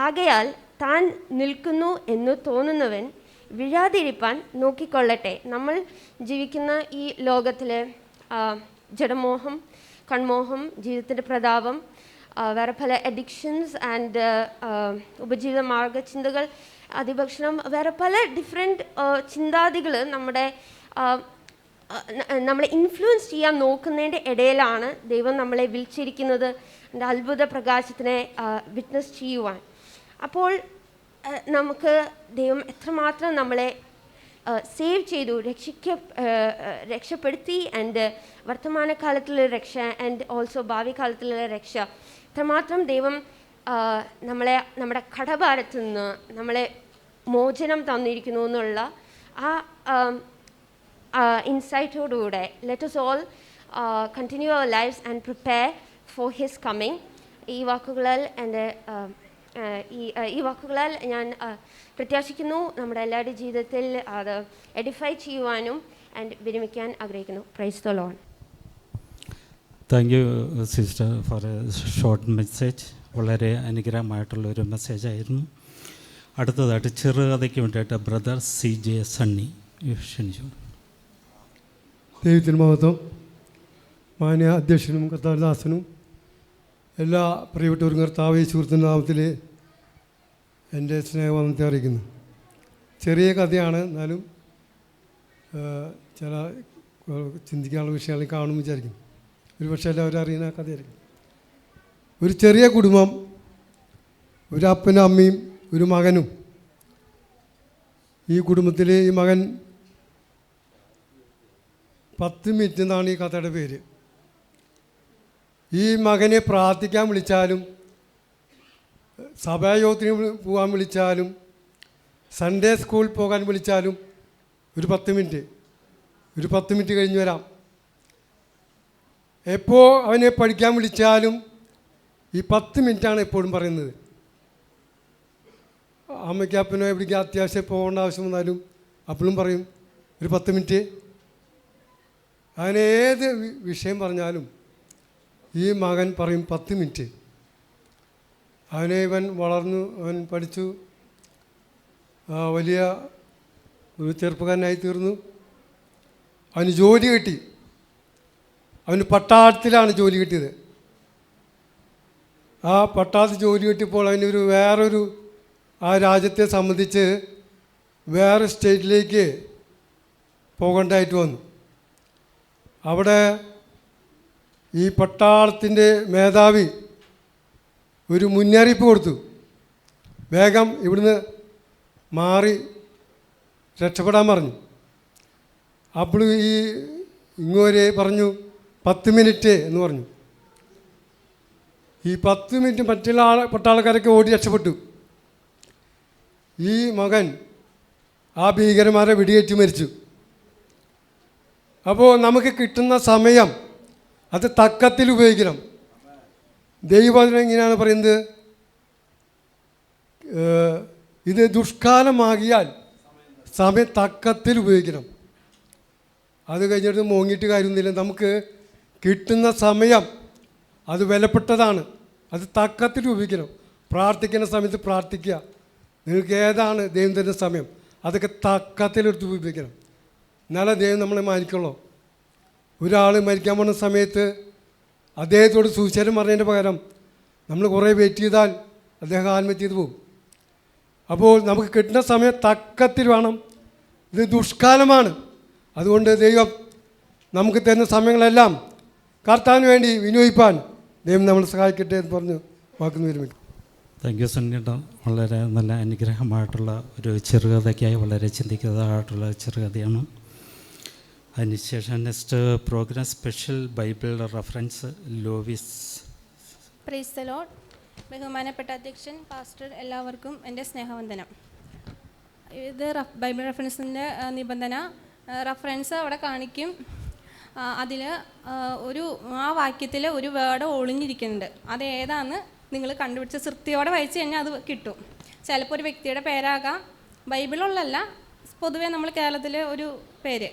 G: ആകയാൽ താൻ നിൽക്കുന്നു എന്ന് തോന്നുന്നവൻ വീഴാതിരിപ്പാൻ നോക്കിക്കൊള്ളട്ടെ. നമ്മൾ ജീവിക്കുന്ന ഈ ലോകത്തിൽ ജഡമോഹം, കൺമോഹം, ജീവിതത്തിൻ്റെ പ്രതാപം, വേറെ പല അഡിക്ഷൻസ് ആൻഡ് ഉപജീവിത മാർഗ ചിന്തകൾ, അതിഭക്ഷണം, വേറെ പല ഡിഫറെൻറ്റ് ചിന്താതികൾ നമ്മളെ ഇൻഫ്ലുവൻസ് ചെയ്യാൻ നോക്കുന്നതിൻ്റെ ഇടയിലാണ് ദൈവം നമ്മളെ വിളിച്ചിരിക്കുന്നത് അത്ഭുത പ്രകാശത്തിനെ വിറ്റ്നസ് ചെയ്യുവാൻ. അപ്പോൾ നമുക്ക് ദൈവം എത്രമാത്രം നമ്മളെ സേവ് ചെയ്തു, രക്ഷപ്പെടുത്തി ആൻഡ് വർത്തമാനകാലത്തിലുള്ള രക്ഷ ആൻഡ് ഓൾസോ ഭാവി കാലത്തിലുള്ള രക്ഷ, എത്രമാത്രം ദൈവം നമ്മളെ നമ്മുടെ കടഭാരത്തിൽ നിന്ന് നമ്മളെ മോചനം തന്നിരിക്കുന്നു എന്നുള്ള ആ ഇൻസൈറ്റോടുകൂടെ let us all continue our lives and prepare for his coming. ഈ വാക്കുകളാൽ ഞാൻ പ്രത്യാശിക്കുന്നു നമ്മുടെ എല്ലാവരുടെ ജീവിതത്തിൽ അത് എഡിഫൈ ചെയ്യുവാനും ആൻഡ് വിരമിക്കാൻ ആഗ്രഹിക്കുന്നു. Price the lord.
B: Thank you sister four A short message. വളരെ അനുഗ്രഹമായിട്ടുള്ളൊരു മെസ്സേജായിരുന്നു. അടുത്തതായിട്ട് ചെറുകഥയ്ക്ക് വേണ്ടിയിട്ട് ബ്രദർ CJ സണ്ണി ക്ഷണിച്ചു.
H: ദൈവത്തിന് മഹത്വം. മാന്യ അധ്യക്ഷനും കർത്താവദാസനും എല്ലാ പ്രിയപ്പെട്ടവരും കർത്താവ് യേശുക്രിസ്തുവിന്റെ നാമത്തിൽ എൻ്റെ സ്നേഹവന്ദനത്തെ അറിയിക്കുന്നു. ചെറിയ കഥയാണ്, എന്നാലും ചില ചിന്തിക്കാനുള്ള വിഷയങ്ങൾ കാണും വിചാരിക്കും. ഒരു പക്ഷേ എല്ലാവരും അറിയുന്ന കഥയായിരിക്കും. ഒരു ചെറിയ കുടുംബം, ഒരു അപ്പനും അമ്മയും ഒരു മകനും. ഈ കുടുംബത്തിൽ ഈ മകൻ 10 മിനിറ്റ് എന്നാണ് ഈ കഥയുടെ പേര്. ഈ മകനെ പ്രാർത്ഥിക്കാൻ വിളിച്ചാലും, സഭായോഗത്തിന് പോകാൻ വിളിച്ചാലും, സൺഡേ സ്കൂൾ പോകാൻ വിളിച്ചാലും ഒരു 10 മിനിറ്റ് കഴിഞ്ഞ് വരാം. എപ്പോൾ അവനെ പഠിക്കാൻ വിളിച്ചാലും ഈ 10 മിനിറ്റാണ് എപ്പോഴും പറയുന്നത്. അമ്മയ്ക്ക് അപ്പനോ എവിടേക്ക് അത്യാവശ്യം പോകേണ്ട ആവശ്യം വന്നാലും അപ്പോഴും പറയും ഒരു 10 മിനിറ്റ്. അവന് ഏത് വിഷയം പറഞ്ഞാലും ഈ മകൻ പറയും 10 മിനിറ്റ്. ഇവൻ വളർന്നു, അവൻ പഠിച്ചു, വലിയ ഒരു ചെറുപ്പക്കാരനായി തീർന്നു. അവന് ജോലി കിട്ടി. അവന് പട്ടാളത്തിലാണ് ജോലി കിട്ടിയത്. ആ പട്ടാളത്തിൽ ജോലി കിട്ടിയപ്പോൾ അവനൊരു വേറൊരു ആ രാജ്യത്തെ സംബന്ധിച്ച് വേറെ സ്റ്റേറ്റിലേക്ക് പോകേണ്ടതായിട്ട് വന്നു. അവിടെ ഈ പട്ടാളത്തിൻ്റെ മേധാവി ഒരു മുന്നറിയിപ്പ് കൊടുത്തു, വേഗം ഇവിടുന്ന് മാറി രക്ഷപ്പെടാൻ പറഞ്ഞു. അപ്പോൾ ഈ ഇങ്ങോരെ പറഞ്ഞു 10 മിനിറ്റ് എന്ന് പറഞ്ഞു. ഈ 10 മിനിറ്റ് മറ്റുള്ള പട്ടാളക്കാരൊക്കെ ഓടി രക്ഷപ്പെട്ടു. ഈ മകൻ ആ ഭീകരന്മാരെ വെടിയേറ്റ് മരിച്ചു. അപ്പോൾ നമുക്ക് കിട്ടുന്ന സമയം അത് തക്കത്തിൽ ഉപയോഗിക്കണം. ദൈവം ഇങ്ങനെയാണ് പറയുന്നത്, ഇത് ദുഷ്കാലമാകിയാൽ സമയം തക്കത്തിൽ ഉപയോഗിക്കണം. അത് കഴിഞ്ഞിട്ട് മോങ്ങിയിട്ട് കാര്യമൊന്നുമില്ല. നമുക്ക് കിട്ടുന്ന സമയം അത് വിലപ്പെട്ടതാണ്, അത് തക്കത്തിൽ ഉപയോഗിക്കണം. പ്രാർത്ഥിക്കുന്ന സമയത്ത് പ്രാർത്ഥിക്കുക. നിങ്ങൾക്ക് ഏതാണ് ദൈവം തരുന്ന സമയം അതൊക്കെ തക്കത്തിലെടുത്ത് ഉപയോഗിക്കണം. എന്നാലേ ദൈവം നമ്മളെ മാനിക്കുള്ളൂ. ഒരാൾ മരിക്കാൻ പോകുന്ന സമയത്ത് അദ്ദേഹത്തോട് സുവിശേഷം പറഞ്ഞതിൻ്റെ പകരം നമ്മൾ കുറേ വെയിറ്റ് ചെയ്താൽ അദ്ദേഹം ആത്മഹത്യ ചെയ്ത് പോകും. അപ്പോൾ നമുക്ക് കിട്ടുന്ന സമയം തക്കത്തിൽ വേണം. ഇത് ദുഷ്കാലമാണ്. അതുകൊണ്ട് ദൈവം നമുക്ക് തരുന്ന സമയങ്ങളെല്ലാം കർത്താവിന് വേണ്ടി വിനിയോഗിപ്പാൻ ദൈവം നമ്മളെ സഹായിക്കട്ടെ എന്ന് പറഞ്ഞു വാക്കുന്നു വിരമിക്കും.
B: Thank you സണ്ണിയേട്ടാ. വളരെ നല്ല അനുഗ്രഹമായിട്ടുള്ള ഒരു ചെറുകഥയ്ക്കായി വളരെ ചിന്തിക്കുന്നതായിട്ടുള്ള ചെറുകഥയാണ്. അതിനുശേഷം next programme special Bible reference Lovis.
I: Praise the lord. ബഹുമാനപ്പെട്ട അധ്യക്ഷൻ, പാസ്റ്റർ, എല്ലാവർക്കും എൻ്റെ സ്നേഹവന്ദനം. ഇത് ബൈബിൾ റെഫറൻസിൻ്റെ നിബന്ധന റെഫറൻസ് അവിടെ കാണിക്കും. അതിൽ ആ വാക്യത്തിൽ ഒരു വേർഡ് ഒളിഞ്ഞിരിക്കുന്നുണ്ട്. അത് ഏതാണെന്ന് നിങ്ങൾ കണ്ടുപിടിച്ച് സൃഷ്ടിയോടെ വായിച്ച് കഴിഞ്ഞാൽ അത് കിട്ടും. ചിലപ്പോൾ ഒരു വ്യക്തിയുടെ പേരാകാം, ബൈബിളുള്ളല്ല, പൊതുവേ നമ്മൾ കേരളത്തിൽ ഒരു പേര്,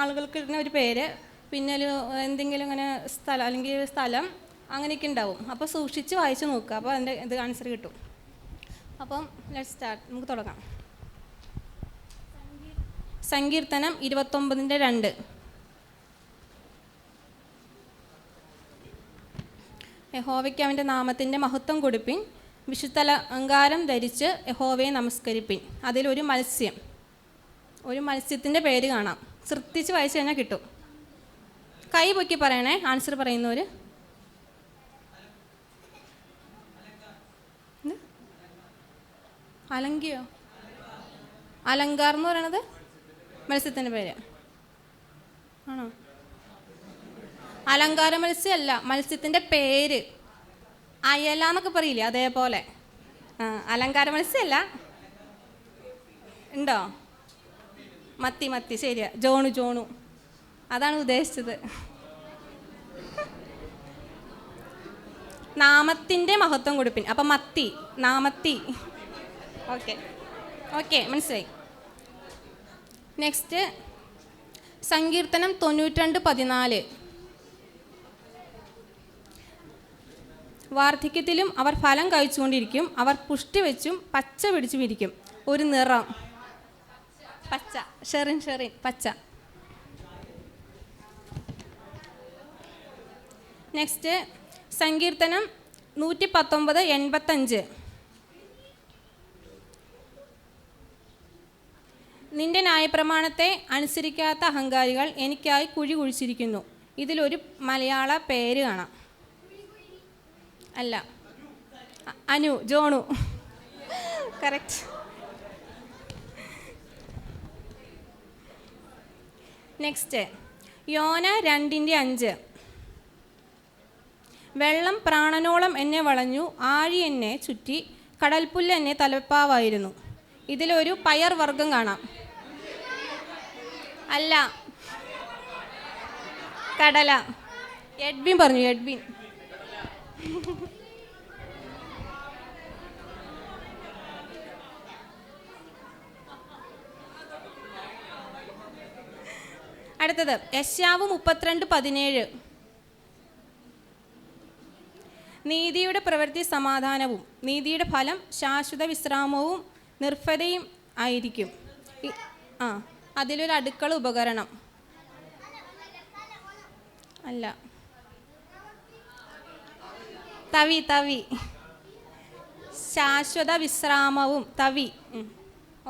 I: ആളുകൾക്ക് ഇടുന്ന ഒരു പേര്, പിന്നെ ഒരു എന്തെങ്കിലും ഇങ്ങനെ സ്ഥലം അല്ലെങ്കിൽ സ്ഥലം അങ്ങനെയൊക്കെ ഉണ്ടാവും. അപ്പോൾ സൂക്ഷിച്ച് വായിച്ച് നോക്കുക. അപ്പോൾ അതിൻ്റെ ഇത് ആൻസർ കിട്ടും. അപ്പം ലെറ്റ്സ് സ്റ്റാർട്ട്. നമുക്ക് തുടങ്ങാം. സങ്കീർത്തനം 29:2. യഹോവയ്ക്ക് അവൻ്റെ നാമത്തിൻ്റെ മഹത്വം കൊടുപ്പിൻ, വിശുദ്ധലങ്കാരം ധരിച്ച് യഹോവയെ നമസ്കരിപ്പിൻ. അതിലൊരു മത്സ്യത്തിൻ്റെ പേര് കാണാം. ശ്രദ്ധിച്ച് വായിച്ചു കഴിഞ്ഞാൽ കിട്ടും. കൈ പൊക്കി പറയണേ ആൻസർ പറയുന്നവർ. അലങ്കിയോ? അലങ്കാർ എന്ന് പറയണത് മത്സ്യത്തിൻ്റെ പേര് ആണോ? അലങ്കാര മത്സ്യമല്ല, മത്സ്യത്തിൻ്റെ പേര്. അയല എന്നൊക്കെ പറയില്ലേ, അതേപോലെ. അലങ്കാര മത്സ്യമല്ല. ഉണ്ടോ? മത്തി ശരിയാ. ജോണു അതാണ് ഉദ്ദേശിച്ചത്. നാമത്തിൻ്റെ മഹത്വം കൊടുപ്പിൻ. അപ്പം നാമത്തി. ഓക്കെ മനസ്സിലായി. നെക്സ്റ്റ് സങ്കീർത്തനം 92:14. വാർദ്ധക്യത്തിലും അവർ ഫലം കഴിച്ചുകൊണ്ടിരിക്കും, അവർ പുഷ്ടി വെച്ചും പച്ച പിടിച്ചു വിരിക്കും. ഒരു നിറം പച്ച. ഷെറിൻ പച്ച. നെക്സ്റ്റ് സങ്കീർത്തനം 119:85. നിന്റെ ന്യായപ്രമാണത്തെ അനുസരിക്കാത്ത അഹങ്കാരികൾ എനിക്കായി കുഴി കുഴിച്ചിരിക്കുന്നു. ഇതിലൊരു മലയാള പേര് കാണാം. അല്ല, ജോണു. കറക്റ്റ്. നെക്സ്റ്റ് യോന 2:5. വെള്ളം പ്രാണനോളം എന്നെ വളഞ്ഞു, ആഴി എന്നെ ചുറ്റി, കടൽപ്പുല്ല് എന്നെ തലപ്പാവായിരുന്നു. ഇതിലൊരു പയർ വർഗം കാണാം. അല്ല, കടല. എഡ്വിൻ പറഞ്ഞു. അടുത്തത് യെശയ്യാവ് 32:17. നീതിയുടെ പ്രവൃത്തി സമാധാനവും നീതിയുടെ ഫലം ശാശ്വത വിശ്രാമവും നിർഭയതയും ആയിരിക്കും. അതിലൊരു അടുക്കള ഉപകരണം. അല്ല, തവി. ശാശ്വത വിശ്രാമവും തവി.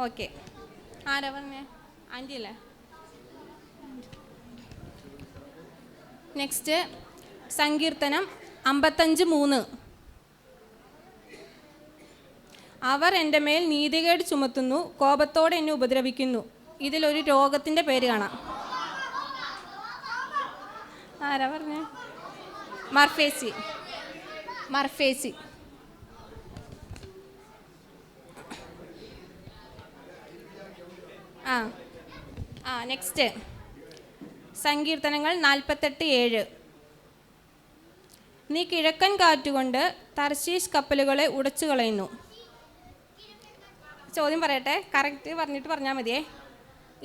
I: ഓക്കെ. ആരാ പറഞ്ഞേ? ആൻറ്റി അല്ലേ? നെക്സ്റ്റ് സങ്കീർത്തനം 55:3. അവർ എൻ്റെ മേൽ നീതികേട് ചുമത്തുന്നു, കോപത്തോടെ എന്നെ ഉപദ്രവിക്കുന്നു. ഇതിലൊരു രോഗത്തിൻ്റെ പേര് കാണാം. ആരാ പറഞ്ഞേ? മർഫേസി. നെക്സ്റ്റ് സങ്കീർത്തനങ്ങൾ 48:7. നീ കിഴക്കൻ കാറ്റുകൊണ്ട് തർശീശ് കപ്പലുകളെ ഉടച്ചു കളയുന്നു. ചോദ്യം പറയട്ടെ, കറക്റ്റ് പറഞ്ഞിട്ട് പറഞ്ഞാൽ മതിയേ.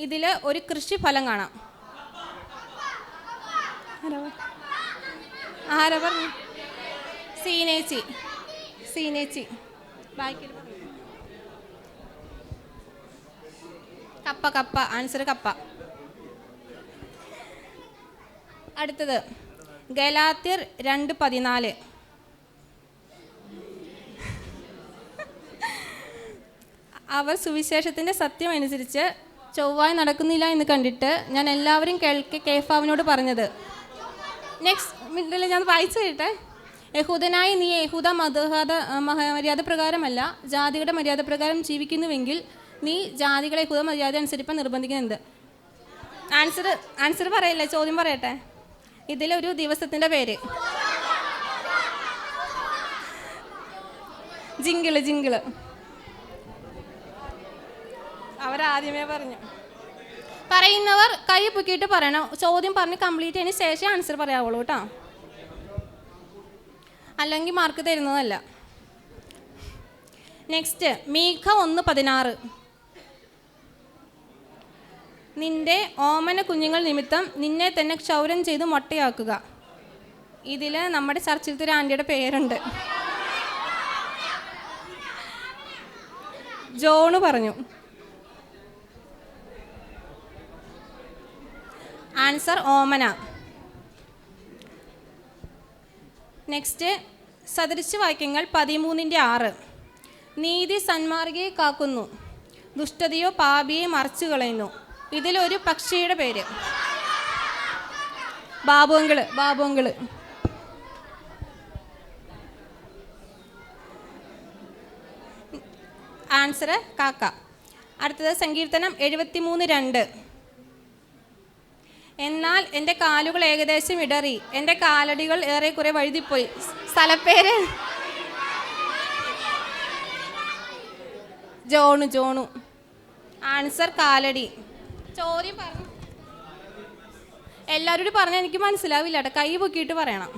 I: ഇതിൽ ഒരു കൃഷിഫലം കാണാം. ആരാ പറഞ്ഞു? സീനേച്ചി. ബാക്കിൽ പറഞ്ഞു. കപ്പ. ആൻസർ കപ്പ. അടുത്തത് ഗലാത്യർ 2:14. അവർ സുവിശേഷത്തിൻ്റെ സത്യം അനുസരിച്ച് ചൊവ്വായി നടക്കുന്നില്ല എന്ന് കണ്ടിട്ട് ഞാൻ എല്ലാവരും കേഫാവിനോട് പറഞ്ഞത്. നെക്സ്റ്റ് ഞാൻ വായിച്ചു കേട്ടെ. യഹൂദനായി നീ യഹൂദ മര്യാദ പ്രകാരമല്ല ജാതികളുടെ മര്യാദ പ്രകാരം ജീവിക്കുന്നുവെങ്കിൽ നീ ജാതികളെ യഹൂദ മര്യാദ അനുസരിപ്പാൻ നിർബന്ധിക്കുന്നുണ്ട്. ആൻസർ പറയില്ലേ, ചോദ്യം പറയട്ടെ. ഇതിലൊരു ദിവസത്തിൻ്റെ പേര് ജിങ്കിള്. അവരാദ്യമേ പറഞ്ഞു. പറയുന്നവർ കൈ പൊക്കിയിട്ട് പറയണം. ചോദ്യം പറഞ്ഞ് കംപ്ലീറ്റ് ചെയ്തതിന് ശേഷം ആൻസർ പറയാവുള്ളൂ കേട്ടോ, അല്ലെങ്കിൽ മാർക്ക് തരുന്നതല്ല. നെക്സ്റ്റ് മീഖ 1:16. നിന്റെ ഓമന കുഞ്ഞുങ്ങൾ നിമിത്തം നിന്നെ തന്നെ ക്ഷൗരം ചെയ്ത് മൊട്ടയാക്കുക. ഇതിൽ നമ്മുടെ ചർച്ചിലത്തെ ഒരു ആൻറ്റിയുടെ പേരുണ്ട്. ജോണ് പറഞ്ഞു. ആൻസർ ഓമന. നെക്സ്റ്റ് സദൃശവാക്യങ്ങൾ 13:6. നീതി സന്മാർഗിയെ കാക്കുന്നു, ദുഷ്ടതയോ പാപിയെ മറിച്ചു കളയുന്നു. ഇതിലൊരു പക്ഷിയുടെ പേര് ബാബുങ്കള്. ആൻസർ കാക്ക. അടുത്തത് സങ്കീർത്തനം 73:2. എന്നാൽ എൻ്റെ കാലുകൾ ഏകദേശം ഇടറി, എൻ്റെ കാലടികൾ ഏറെക്കുറെ വഴുതിപ്പോയി. സ്ഥലപ്പേര് ജോണു. ആൻസർ കാലടി. ചോദ്യം പറഞ്ഞു. എല്ലാവരോടും പറഞ്ഞാൽ എനിക്ക് മനസ്സിലാവില്ല കേട്ടോ, കൈ പൊക്കിയിട്ട് പറയണം.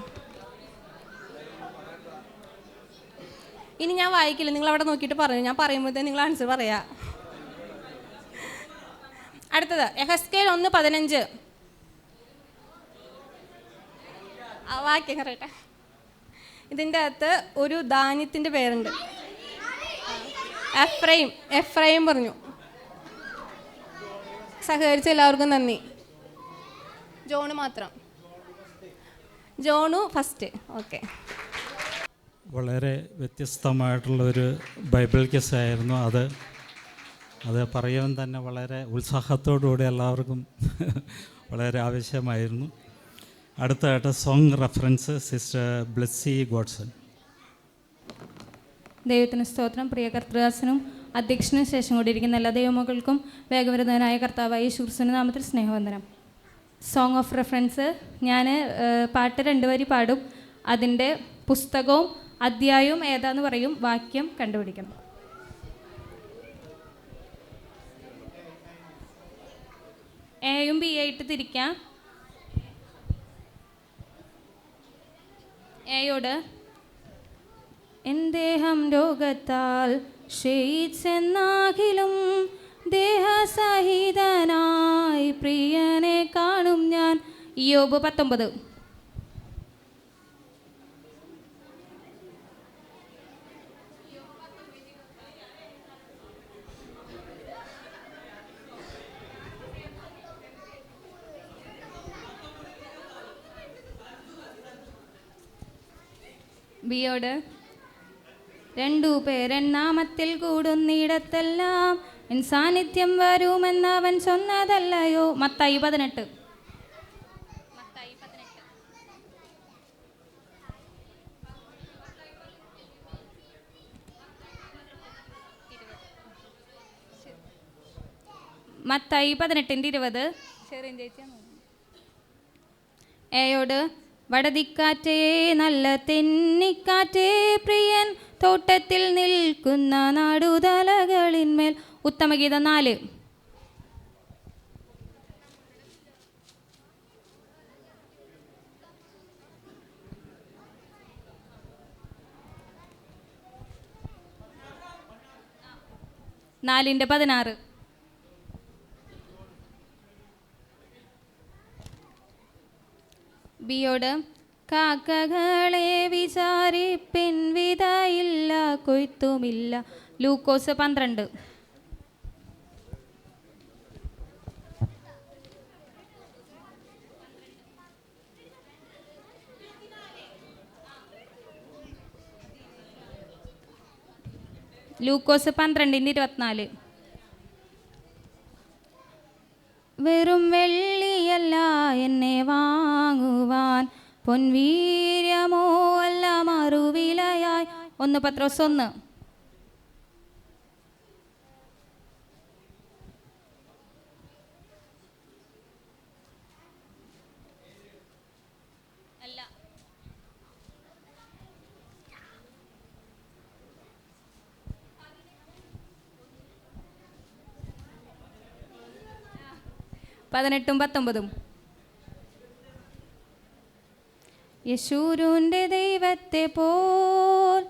I: ഇനി ഞാൻ വായിക്കില്ല, നിങ്ങൾ അവിടെ നോക്കിയിട്ട് പറഞ്ഞു. ഞാൻ പറയുമ്പോഴത്തേ നിങ്ങൾ ആൻസർ പറയാ. അടുത്തത് യെഹെസ്കേൽ 1:15. ആ വാക്യം പറയട്ടെ. ഇതിൻ്റെ അകത്ത് ഒരു ധാന്യത്തിൻ്റെ പേരുണ്ട്. എഫ്രൈം പറഞ്ഞു. സഹകരിച്ച എല്ലാവർക്കും നന്ദി. ജോണ് മാത്രം. John first. ഓക്കെ.
B: വളരെ വ്യത്യസ്തമായിട്ടുള്ളൊരു ബൈബിൾ കേസായിരുന്നു അത് പറയാൻ തന്നെ വളരെ ഉത്സാഹത്തോടുകൂടി എല്ലാവർക്കും വളരെ ആവശ്യമായിരുന്നു. അടുത്തതായിട്ട് song reference sister Blessy Godson.
J: ദൈവത്തിന് സ്തോത്രം. പ്രിയ കർത്തൃദാസനും അധ്യക്ഷനും ശേഷം കൂടിയിരിക്കുന്ന എല്ലാ ദൈവമക്കൾക്കും വേഗവരുദ്ധനായ കർത്താവായ യേശുക്രിസ്തുവിന്റെ നാമത്തിൽ സ്നേഹവന്ദനം. സോങ് ഓഫ് റെഫറൻസ് ഞാൻ പാട്ട് 2 വരി പാടും. അതിൻ്റെ പുസ്തകവും അധ്യായവും ഏതാന്ന് പറയും, വാക്യം കണ്ടുപിടിക്കണം. എയും ബി ആയിട്ട് തിരിക്കാം. എയോട് എൻ ദേഹം രോഗത്താൽ ക്ഷയിച്ചെന്നാകിലും ദേഹസഹിതനായി പ്രിയനെ കാണും ഞാൻ. യോബ് 19. ബിയോട് 2 പേരൻ നാമത്തിൽ കൂടുന്നിടത്തെല്ലാം എൻ സാന്നിധ്യം വരുമെന്നവൻ ചൊന്നതല്ലയോ. മത്തായി 18. മത്തായി 18:20. ചെറിയ ചേച്ചിയാണ്. എയോട് വടതിക്കാറ്റേ നല്ല തെന്നിക്കാറ്റേ പ്രിയൻ തോട്ടത്തിൽ നിൽക്കുന്ന നടുതലകളിന്മേൽ. ഉത്തമഗീതം 4. നാലിൻ്റെ 16. ബിയോട് കാക്കകളെ വിചാരിപ്പിൻ വിതയില്ല കൊയ്ത്തുമില്ല. ലൂക്കോസ് 12. ലൂക്കോസ് 12:24. വെറും വെള്ളിയല്ല എന്നെ വാങ്ങുവാൻ പൊൻവീര്യമോ അല്ല മറുവിലയായി. 1 പത്രോസ് 1. അല്ല 18 19. യശൂരൂൻ്റെ ദൈവത്തെ പോൽ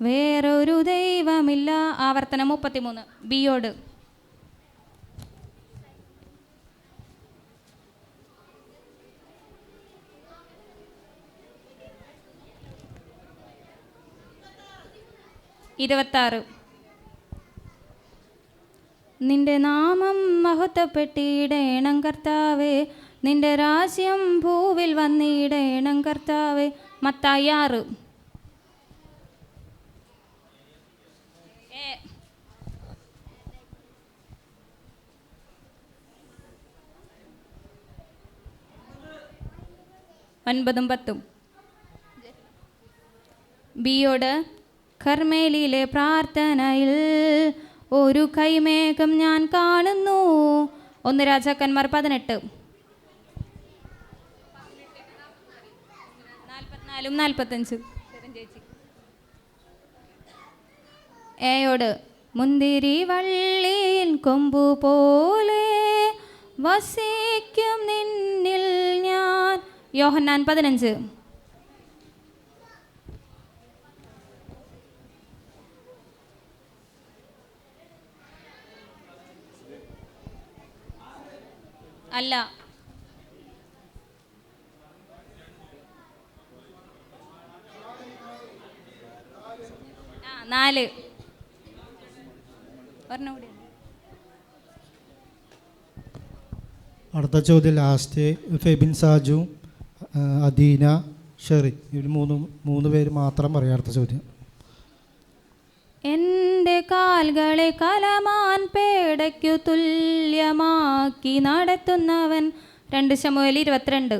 J: വേറൊരു ദൈവമില്ല. ആവർത്തനം 33. ബിയോട് ഇരുപത്താറ്. നിന്റെ നാമം മഹത്വപ്പെട്ടിടേണം കർത്താവേ, നിന്റെ രാജ്യം ഭൂവിൽ വന്നിടേണം കർത്താവേ. മത്തായി 6. ഒൻപതും 10. ബിയോട് കർമ്മേലിയിലെ പ്രാർത്ഥനയിൽ ഒരു കൈമേഘം ഞാൻ കാണുന്നു. 1 രാജാക്കന്മാർ 18. 44 45. ഏയോട് മുന്തിരി വള്ളിയിൽ കൊമ്പു പോലെ വസിക്കും നിന്നിൽ ഞാൻ. യോഹന്നാൻ 15. അല്ല 4. ഒരെണ്ണം.
A: അടുത്ത ചോദ്യം ലാസ്റ്റ്. ഫെബിൻ സാജു, അദീന, ഷെറി, ഇവർ മൂന്ന് പേര് മാത്രം പറയാം. അടുത്ത ചോദ്യം.
J: എൻ്റെ കാൽകളെ കലമാൻ പേടയ്ക്കു തുല്യമാക്കി നടത്തുന്നവൻ. 2 ശമൂവേൽ 22.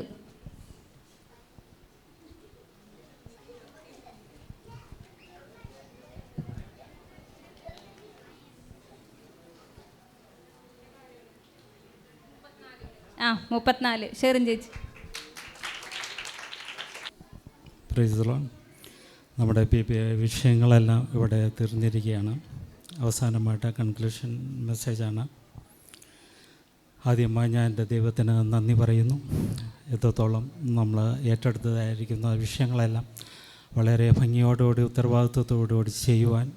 J: ആ 34. ഷെറിൻ ചേച്ചി.
B: Price the Lord. നമ്മുടെ വിഷയങ്ങളെല്ലാം ഇവിടെ തീർന്നിരിക്കുകയാണ്. അവസാനമായിട്ട് കൺക്ലൂഷൻ മെസ്സേജാണ്. ആദ്യമായി ഞാൻ എൻ്റെ ദൈവത്തിന് നന്ദി പറയുന്നു. എത്രത്തോളം നമ്മൾ ഏറ്റെടുത്തതായിരിക്കുന്ന വിഷയങ്ങളെല്ലാം വളരെ ഭംഗിയോടുകൂടി ഉത്തരവാദിത്വത്തോടുകൂടി ചെയ്യുവാൻ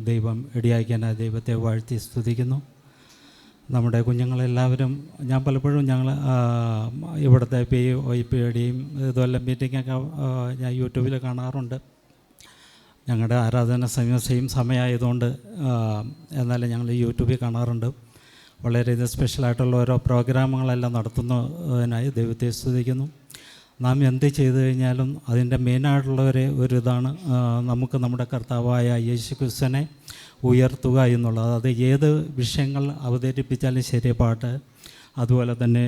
B: ദൈവം ഇടയാക്കിയാൻ ആ ദൈവത്തെ വാഴ്ത്തി സ്തുതിക്കുന്നു. നമ്മുടെ കുഞ്ഞുങ്ങളെല്ലാവരും, ഞാൻ പലപ്പോഴും ഞങ്ങൾ ഇവിടുത്തെ OIPയുടെയും ഇതുപോലെ മീറ്റിങ്ങൊക്കെ ഞാൻ യൂട്യൂബിൽ കാണാറുണ്ട്. ഞങ്ങളുടെ ആരാധന സെയിം സമയമായതുകൊണ്ട് എന്നാലും ഞങ്ങൾ യൂട്യൂബിൽ കാണാറുണ്ട്. വളരെയധികം സ്പെഷ്യലായിട്ടുള്ള ഓരോ പ്രോഗ്രാമുകളെല്ലാം നടത്തുന്നതിനായി ദൈവത്തെ സ്തുതിക്കുന്നു. നാം എന്ത് ചെയ്തു കഴിഞ്ഞാലും അതിൻ്റെ മെയിനായിട്ടുള്ള ഒരു ഇതാണ് നമുക്ക് നമ്മുടെ കർത്താവായ യേശു ക്രിസ്തുവിനെ ഉയർത്തുക എന്നുള്ളത്. അത് ഏത് വിഷയങ്ങൾ അവതരിപ്പിച്ചാലും ശരി, പാട്ട്, അതുപോലെ തന്നെ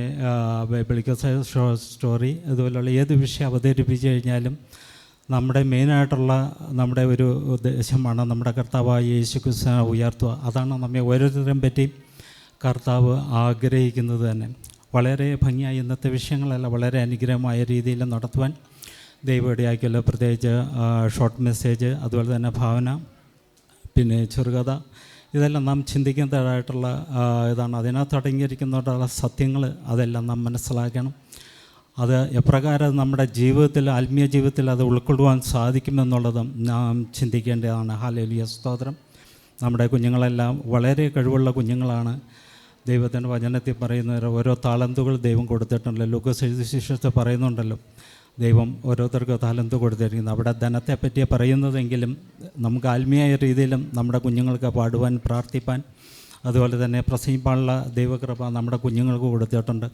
B: ബൈബിളിക്കൽ സ്റ്റോറി, അതുപോലെയുള്ള ഏത് വിഷയം അവതരിപ്പിച്ചു കഴിഞ്ഞാലും നമ്മുടെ മെയിനായിട്ടുള്ള നമ്മുടെ ഒരു ഉദ്ദേശമാണ് നമ്മുടെ കർത്താവായ യേശു ക്രിസ്തുവിനെ ഉയർത്തുക. അതാണ് നമ്മെ ഓരോരുത്തരെയും പറ്റി കർത്താവ് ആഗ്രഹിക്കുന്നത് തന്നെ. വളരെ ഭംഗിയായി ഇന്നത്തെ വിഷയങ്ങളെല്ലാം വളരെ അനുഗ്രഹമായ രീതിയിൽ നടത്തുവാൻ ദൈവം ഇടയാക്കിയല്ലോ. പ്രത്യേകിച്ച് ഷോർട്ട് മെസ്സേജ്, അതുപോലെ തന്നെ ഭാവന, പിന്നെ ചെറുകഥ, ഇതെല്ലാം നാം ചിന്തിക്കേണ്ടതായിട്ടുള്ള ഇതാണ്. അതിനകത്ത് അടങ്ങിയിരിക്കുന്നതായിട്ടുള്ള സത്യങ്ങൾ അതെല്ലാം നാം മനസ്സിലാക്കണം. അത് എപ്രകാരം നമ്മുടെ ജീവിതത്തിൽ, ആത്മീയ ജീവിതത്തിൽ അത് ഉൾക്കൊള്ളുവാൻ സാധിക്കുമെന്നുള്ളതും നാം ചിന്തിക്കേണ്ടതാണ്. ഹല്ലേലൂയ, സ്തോത്രം. നമ്മുടെ കുഞ്ഞുങ്ങളെല്ലാം വളരെ കഴിവുള്ള കുഞ്ഞുങ്ങളാണ്. ദൈവത്തിൻ്റെ വചനത്തിൽ പറയുന്ന ഓരോ താലന്തുകൾ ദൈവം കൊടുത്തിട്ടുണ്ടല്ലോ. ലൂക്കോസ് എഴുതിയ സുവിശേഷത്തിൽ പറയുന്നുണ്ടല്ലോ, ദൈവം ഓരോരുത്തർക്ക് താലന്ത് കൊടുത്തിരിക്കുന്നത്. അവിടെ ധനത്തെ പറ്റി പറയുന്നതെങ്കിലും നമുക്ക് ആത്മീയ രീതിയിലും നമ്മുടെ കുഞ്ഞുങ്ങൾക്ക് പാടുവാൻ, പ്രാർത്ഥിപ്പാൻ, അതുപോലെ തന്നെ പ്രസംഗിപ്പാനുള്ള ദൈവകൃപ നമ്മുടെ കുഞ്ഞുങ്ങൾക്ക് കൊടുത്തിട്ടുണ്ട്.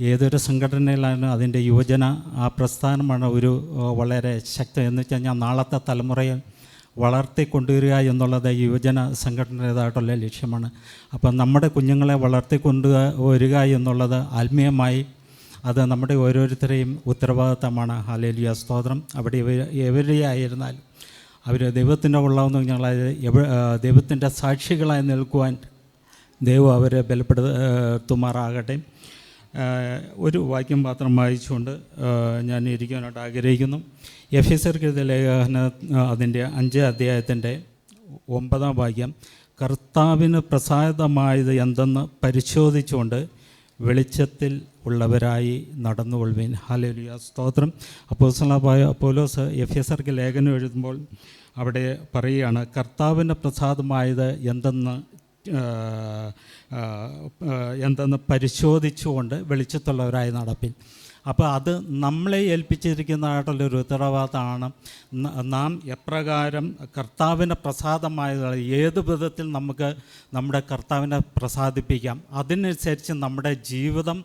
B: ഏതൊരു സംഘടനയിലാണ് അതിൻ്റെ യുവജന ആ പ്രസ്ഥാനമാണ് ഒരു വളരെ ശക്തി എന്ന് വെച്ച് കഴിഞ്ഞാൽ നാളത്തെ തലമുറയെ വളർത്തിക്കൊണ്ടുവരിക എന്നുള്ളത് യുവജന സംഘടനയുടേതായിട്ടുള്ള ലക്ഷ്യമാണ്. അപ്പം നമ്മുടെ കുഞ്ഞുങ്ങളെ വളർത്തിക്കൊണ്ടുവരിക എന്നുള്ളത് ആത്മീയമായി അത് നമ്മുടെ ഓരോരുത്തരെയും ഉത്തരവാദിത്തമാണ്. ഹല്ലേലൂയ, സ്തോത്രം. അവിടെ എവരെയായിരുന്നാലും അവർ ദൈവത്തിൻ്റെ ഉള്ളതെന്ന് ഞങ്ങൾ ദൈവത്തിൻ്റെ സാക്ഷികളായി നിൽക്കുവാൻ ദൈവം അവരെ ബലപ്പെടുത്തുമാറാകട്ടെ. ഒരു വാക്യം മാത്രം വായിച്ചുകൊണ്ട് ഞാൻ ഇരിക്കാനായിട്ട് ആഗ്രഹിക്കുന്നു. എഫെസ്യർക്ക് എഴുതിയ ലേഖനം അതിൻ്റെ 5 അധ്യായത്തിൻ്റെ 9 വാക്യം, കർത്താവിന് പ്രസാദമായത് എന്തെന്ന് പരിശോധിച്ചുകൊണ്ട് വെളിച്ചത്തിൽ ഉള്ളവരായി നടന്നുകൊള്ളുവിൻ. ഹല്ലേലൂയ, സ്തോത്രം. അപ്പോസ്തലനായ പൗലോസ് എഫെസ്യർക്ക് ലേഖനം എഴുതുമ്പോൾ അവിടെ പറയുകയാണ്, കർത്താവിൻ്റെ പ്രസാദമായത് എന്തെന്ന് പരിശോധിച്ചുകൊണ്ട് വെളിച്ചത്തുള്ളവരായി നടപ്പിൻ. അപ്പോൾ അത് നമ്മളെ ഏൽപ്പിച്ചിരിക്കുന്നതായിട്ടുള്ളൊരു ഉത്തരവാദിത്തമാണ്. നാം എപ്രകാരം കർത്താവിനെ പ്രസാദമായത് ഏത് വിധത്തിൽ നമുക്ക് നമ്മുടെ കർത്താവിനെ പ്രസാദിപ്പിക്കാം, അതിനനുസരിച്ച് നമ്മുടെ ജീവിതം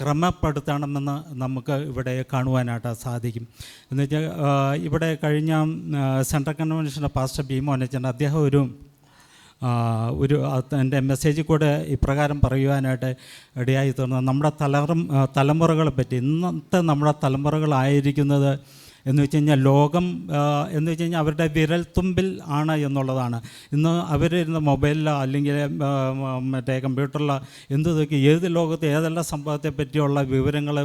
B: ക്രമപ്പെടുത്തണമെന്ന് നമുക്ക് ഇവിടെ കാണുവാനായിട്ട് സാധിക്കും. എന്നുവെച്ചാൽ ഇവിടെ കഴിഞ്ഞ സെൻട്രൽ കൺവെൻഷൻ്റെ പാസ്റ്റർ ബീമോനച്ചൻ അദ്ദേഹം ഒരു എൻ്റെ മെസ്സേജിൽ കൂടെ ഇപ്രകാരം പറയുവാനായിട്ട് ഇടയായി തീർന്നത്, നമ്മുടെ തലമുറകളെ പറ്റി. ഇന്നത്തെ നമ്മുടെ തലമുറകളായിരിക്കുന്നത് എന്ന് വെച്ച് കഴിഞ്ഞാൽ ലോകം എന്ന് വെച്ച് കഴിഞ്ഞാൽ അവരുടെ വിരൽത്തുമ്പിൽ ആണ് എന്നുള്ളതാണ്. ഇന്ന് അവരിരുന്ന മൊബൈലിലോ അല്ലെങ്കിൽ മറ്റേ കമ്പ്യൂട്ടറിലോ എന്തൊക്കെ ഏത് ലോകത്ത് ഏതെല്ലാം സംഭവത്തെ പറ്റിയുള്ള വിവരങ്ങൾ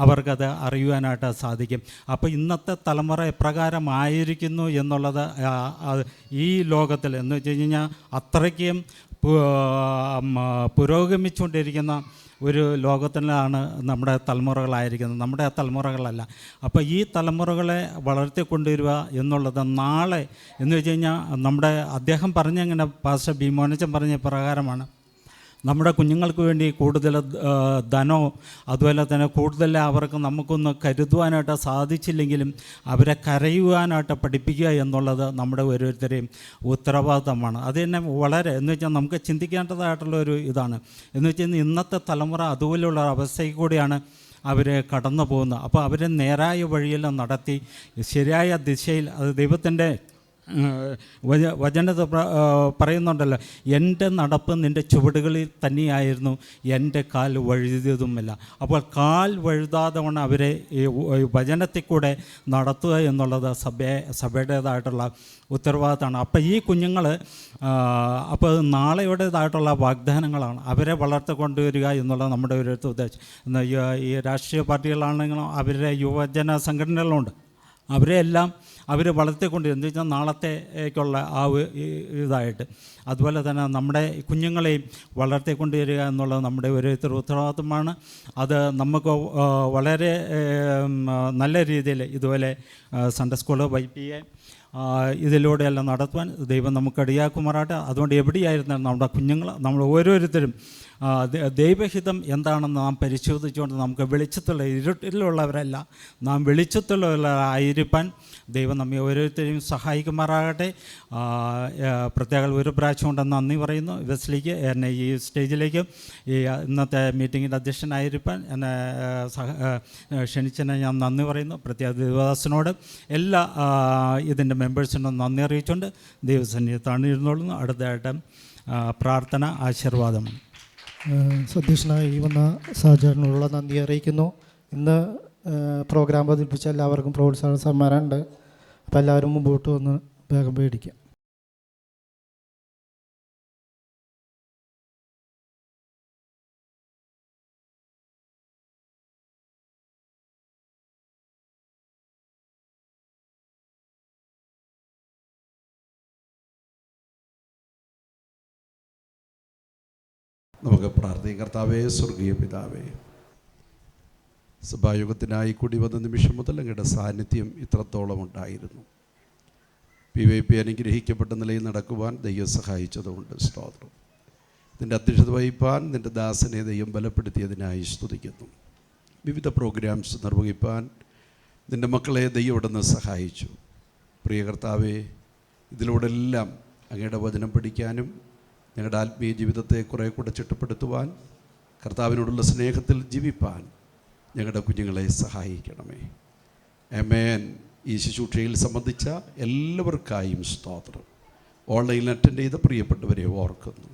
B: അവർക്കത് അറിയുവാനായിട്ട് സാധിക്കും. അപ്പോൾ ഇന്നത്തെ തലമുറ എപ്രകാരമായിരിക്കുന്നു എന്നുള്ളത് ഈ ലോകത്തിൽ എന്ന് വെച്ച് കഴിഞ്ഞാൽ അത്രയ്ക്കും പുരോഗമിച്ചുകൊണ്ടിരിക്കുന്ന ഒരു ലോകത്തിലാണ് നമ്മുടെ തലമുറകളായിരിക്കുന്നത്, നമ്മുടെ തലമുറകളല്ല. അപ്പോൾ ഈ തലമുറകളെ വളർത്തിക്കൊണ്ടുവരിക എന്നുള്ളത് നാളെ എന്ന് വെച്ച് കഴിഞ്ഞാൽ നമ്മുടെ അദ്ദേഹം പറഞ്ഞങ്ങനെ പാസ്റ്റർ ബീമോനച്ചൻ പറഞ്ഞ പ്രകാരമാണ്. നമ്മുടെ കുഞ്ഞുങ്ങൾക്ക് വേണ്ടി കൂടുതൽ ധനോ അതുപോലെ തന്നെ കൂടുതൽ അവർക്ക് നമുക്കൊന്ന് കരുതുവാനായിട്ട് സാധിച്ചില്ലെങ്കിലും അവരെ കരയുവാനായിട്ട് പഠിപ്പിക്കുക എന്നുള്ളത് നമ്മുടെ ഓരോരുത്തരെയും ഉത്തരവാദിത്തമാണ്. അത് തന്നെ വളരെ എന്ന് വെച്ചാൽ നമുക്ക് ചിന്തിക്കേണ്ടതായിട്ടുള്ളൊരു ഇതാണ്. എന്ന് വെച്ചാൽ ഇന്നത്തെ തലമുറ അതുപോലെയുള്ള അവസ്ഥയിൽ കൂടിയാണ് അവർ കടന്നു പോകുന്നത്. അപ്പോൾ അവരെ നേരായ വഴിയെല്ലാം നടത്തി ശരിയായ ദിശയിൽ അത് ദൈവത്തിൻ്റെ വചനത പറയുന്നുണ്ടല്ലോ, എൻ്റെ നടപ്പ് നിൻ്റെ ചുവടുകളിൽ തന്നെയായിരുന്നു, എൻ്റെ കാൽ വഴുതിയതുമില്ല. അപ്പോൾ കാൽ വഴുതാതെ കൊണ്ട് അവരെ വചനത്തിൽ കൂടെ നടത്തുക എന്നുള്ളത് സഭയുടേതായിട്ടുള്ള ഉത്തരവാദിത്തമാണ്. അപ്പോൾ ഈ കുഞ്ഞുങ്ങൾ അപ്പോൾ നാളെയുടേതായിട്ടുള്ള വാഗ്ദാനങ്ങളാണ്. അവരെ വളർത്തിക്കൊണ്ടുവരിക എന്നുള്ളത് നമ്മുടെ ഒരു ഉദ്ദേശം. ഈ രാഷ്ട്രീയ പാർട്ടികളാണെങ്കിലും അവരുടെ യുവജന സംഘടനകളുണ്ട്, അവരെല്ലാം അവർ വളർത്തിക്കൊണ്ട് എന്ന് വെച്ചാൽ നാളത്തേക്കുള്ള ആ ഇതായിട്ട്. അതുപോലെ തന്നെ നമ്മുടെ കുഞ്ഞുങ്ങളെയും വളർത്തിക്കൊണ്ടുവരിക എന്നുള്ളത് നമ്മുടെ ഓരോരുത്തർ ഉത്തരവാദിത്തമാണ്. അത് നമുക്ക് വളരെ നല്ല രീതിയിൽ ഇതുപോലെ സൺഡേ സ്കൂള് YPA ഇതിലൂടെയെല്ലാം നടത്തുവാൻ ദൈവം നമുക്ക് ഇടയാക്കുമാറാട്ടെ. അതുകൊണ്ട് എവിടെയായിരുന്നാലും നമ്മുടെ കുഞ്ഞുങ്ങൾ നമ്മൾ ഓരോരുത്തരും ദൈവഹിതം എന്താണെന്ന് നാം പരിശോധിച്ചുകൊണ്ട് നമുക്ക് വെളിച്ചത്തുള്ള ഇരുട്ടിലുള്ളവരല്ല, നാം വെളിച്ചത്തുള്ളവരായിരിക്കാൻ ദൈവം നമ്മെ ഓരോരുത്തരെയും സഹായിക്കുമാറാകട്ടെ. പ്രത്യേക ഒരു പ്രാവശ്യം കൊണ്ട് നന്ദി പറയുന്നു. വെസ്ലിക്ക് എന്നെ ഈ സ്റ്റേജിലേക്ക് ഈ ഇന്നത്തെ മീറ്റിങ്ങിൻ്റെ അധ്യക്ഷനായിരിക്കാൻ എന്നെ ക്ഷണിച്ചതിനെ ഞാൻ നന്ദി പറയുന്നു. പ്രത്യേക ദേവദാസനോട് എല്ലാ ഇതിൻ്റെ മെമ്പേഴ്സിനും നന്ദി അറിയിച്ചുകൊണ്ട് ദൈവസന്നിധി താണിരുന്നോളുന്നു. അടുത്തതായിട്ട് പ്രാർത്ഥന ആശീർവാദം.
A: അധ്യക്ഷനായി വന്ന സഹചാരനുള്ള നന്ദി അറിയിക്കുന്നു. ഇന്ന് പ്രോഗ്രാം അവതരിപ്പിച്ച എല്ലാവർക്കും പ്രോത്സാഹന സമ്മാനമുണ്ട്. അപ്പോൾ എല്ലാവരും മുമ്പോട്ട് വന്ന് വേഗം പേടിക്കാം.
K: നമുക്ക് പ്രാർത്ഥിക്കാം. കർത്താവേ, സ്വർഗീയ പിതാവേ, സഭായുഗത്തിനായി കൂടി വന്ന നിമിഷം മുതൽ അങ്ങയുടെ സാന്നിധ്യം ഇത്രത്തോളം ഉണ്ടായിരുന്നു. PYP അനുഗ്രഹിക്കപ്പെട്ട നിലയിൽ നടക്കുവാൻ ദൈവം സഹായിച്ചതുകൊണ്ട് സ്തോത്രം. നിൻ്റെ അധ്യക്ഷത വഹിപ്പാൻ നിൻ്റെ ദാസനെ ദൈവം ബലപ്പെടുത്തിയതിനായി സ്തുതിക്കുന്നു. വിവിധ പ്രോഗ്രാംസ് നിർവഹിപ്പാൻ നിൻ്റെ മക്കളെ ദൈവം ഇവിടെ നിന്ന് സഹായിച്ചു. പ്രിയ കർത്താവേ, ഇതിലൂടെ എല്ലാം അങ്ങയുടെ വചനം പഠിക്കാനും ഞങ്ങളുടെ ആത്മീയ ജീവിതത്തെ കുറേ കൂടെ ചിട്ടപ്പെടുത്തുവാൻ, കർത്താവിനോടുള്ള സ്നേഹത്തിൽ ജീവിപ്പാൻ ഞങ്ങളുടെ കുഞ്ഞുങ്ങളെ സഹായിക്കണമേ. ആമേൻ. ഈ ശുശ്രൂഷയിൽ സംബന്ധിച്ച എല്ലാവർക്കായും സ്തോത്രം. ഓൺലൈനിൽ അറ്റൻഡ് ചെയ്ത പ്രിയപ്പെട്ടവരെ ഓർക്കുന്നു.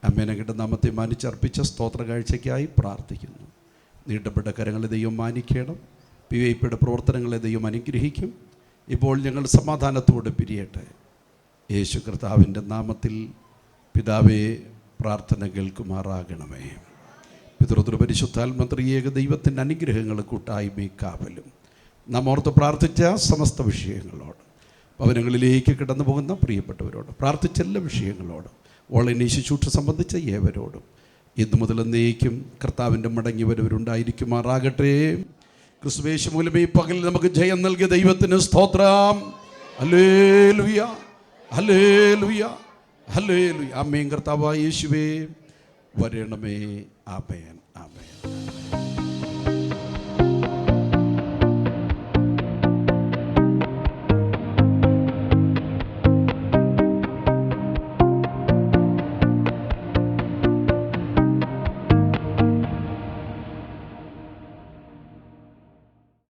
K: ആമേൻ. അങ്ങയുടെ നാമത്തെ മാനിച്ചർപ്പിച്ച സ്തോത്ര കാഴ്ചയ്ക്കായി പ്രാർത്ഥിക്കുന്നു. നീട്ടപ്പെട്ട കരങ്ങളെ ദൈവം മാനിക്കണം. PYPയുടെ പ്രവർത്തനങ്ങളെ ദൈവം അനുഗ്രഹിക്കും. ഇപ്പോൾ ഞങ്ങൾ സമാധാനത്തോടെ പിരിയട്ടെ. യേശു കർത്താവിൻ്റെ നാമത്തിൽ പിതാവേ, പ്രാർത്ഥന കേൾക്കുമാറാകണമേ. പിതൃ പരിശുദ്ധാത്മത്രിയേക ദൈവത്തിൻ്റെ അനുഗ്രഹങ്ങൾ കൂട്ടായ്മയും കാവലും നാം ഓർത്ത് പ്രാർത്ഥിച്ച സമസ്ത വിഷയങ്ങളോട്, ഭവനങ്ങളിലേക്ക് കടന്നു പോകുന്ന പ്രിയപ്പെട്ടവരോട്, പ്രാർത്ഥിച്ച എല്ലാ വിഷയങ്ങളോട്, ഓൺലൈൻ ശുശ്രൂഷ സംബന്ധിച്ച ഏവരോടും ഇന്നു മുതൽ എന്നേക്കും കർത്താവിൻ്റെ മടങ്ങി വരവരുണ്ടായിരിക്കുമാറാകട്ടെ. ക്രിസ്തുയേശു മൂലം ഈ പകൽ നമുക്ക് ജയം നൽകിയ ദൈവത്തിന് സ്തോത്രം. ഹല്ലേലൂയ, ഹല്ലേലൂയ, ഹല്ലേലൂയ. ആമേൻ. കർത്താവായ യേശുവേ വരണമേ. ആമേൻ, ആമേൻ.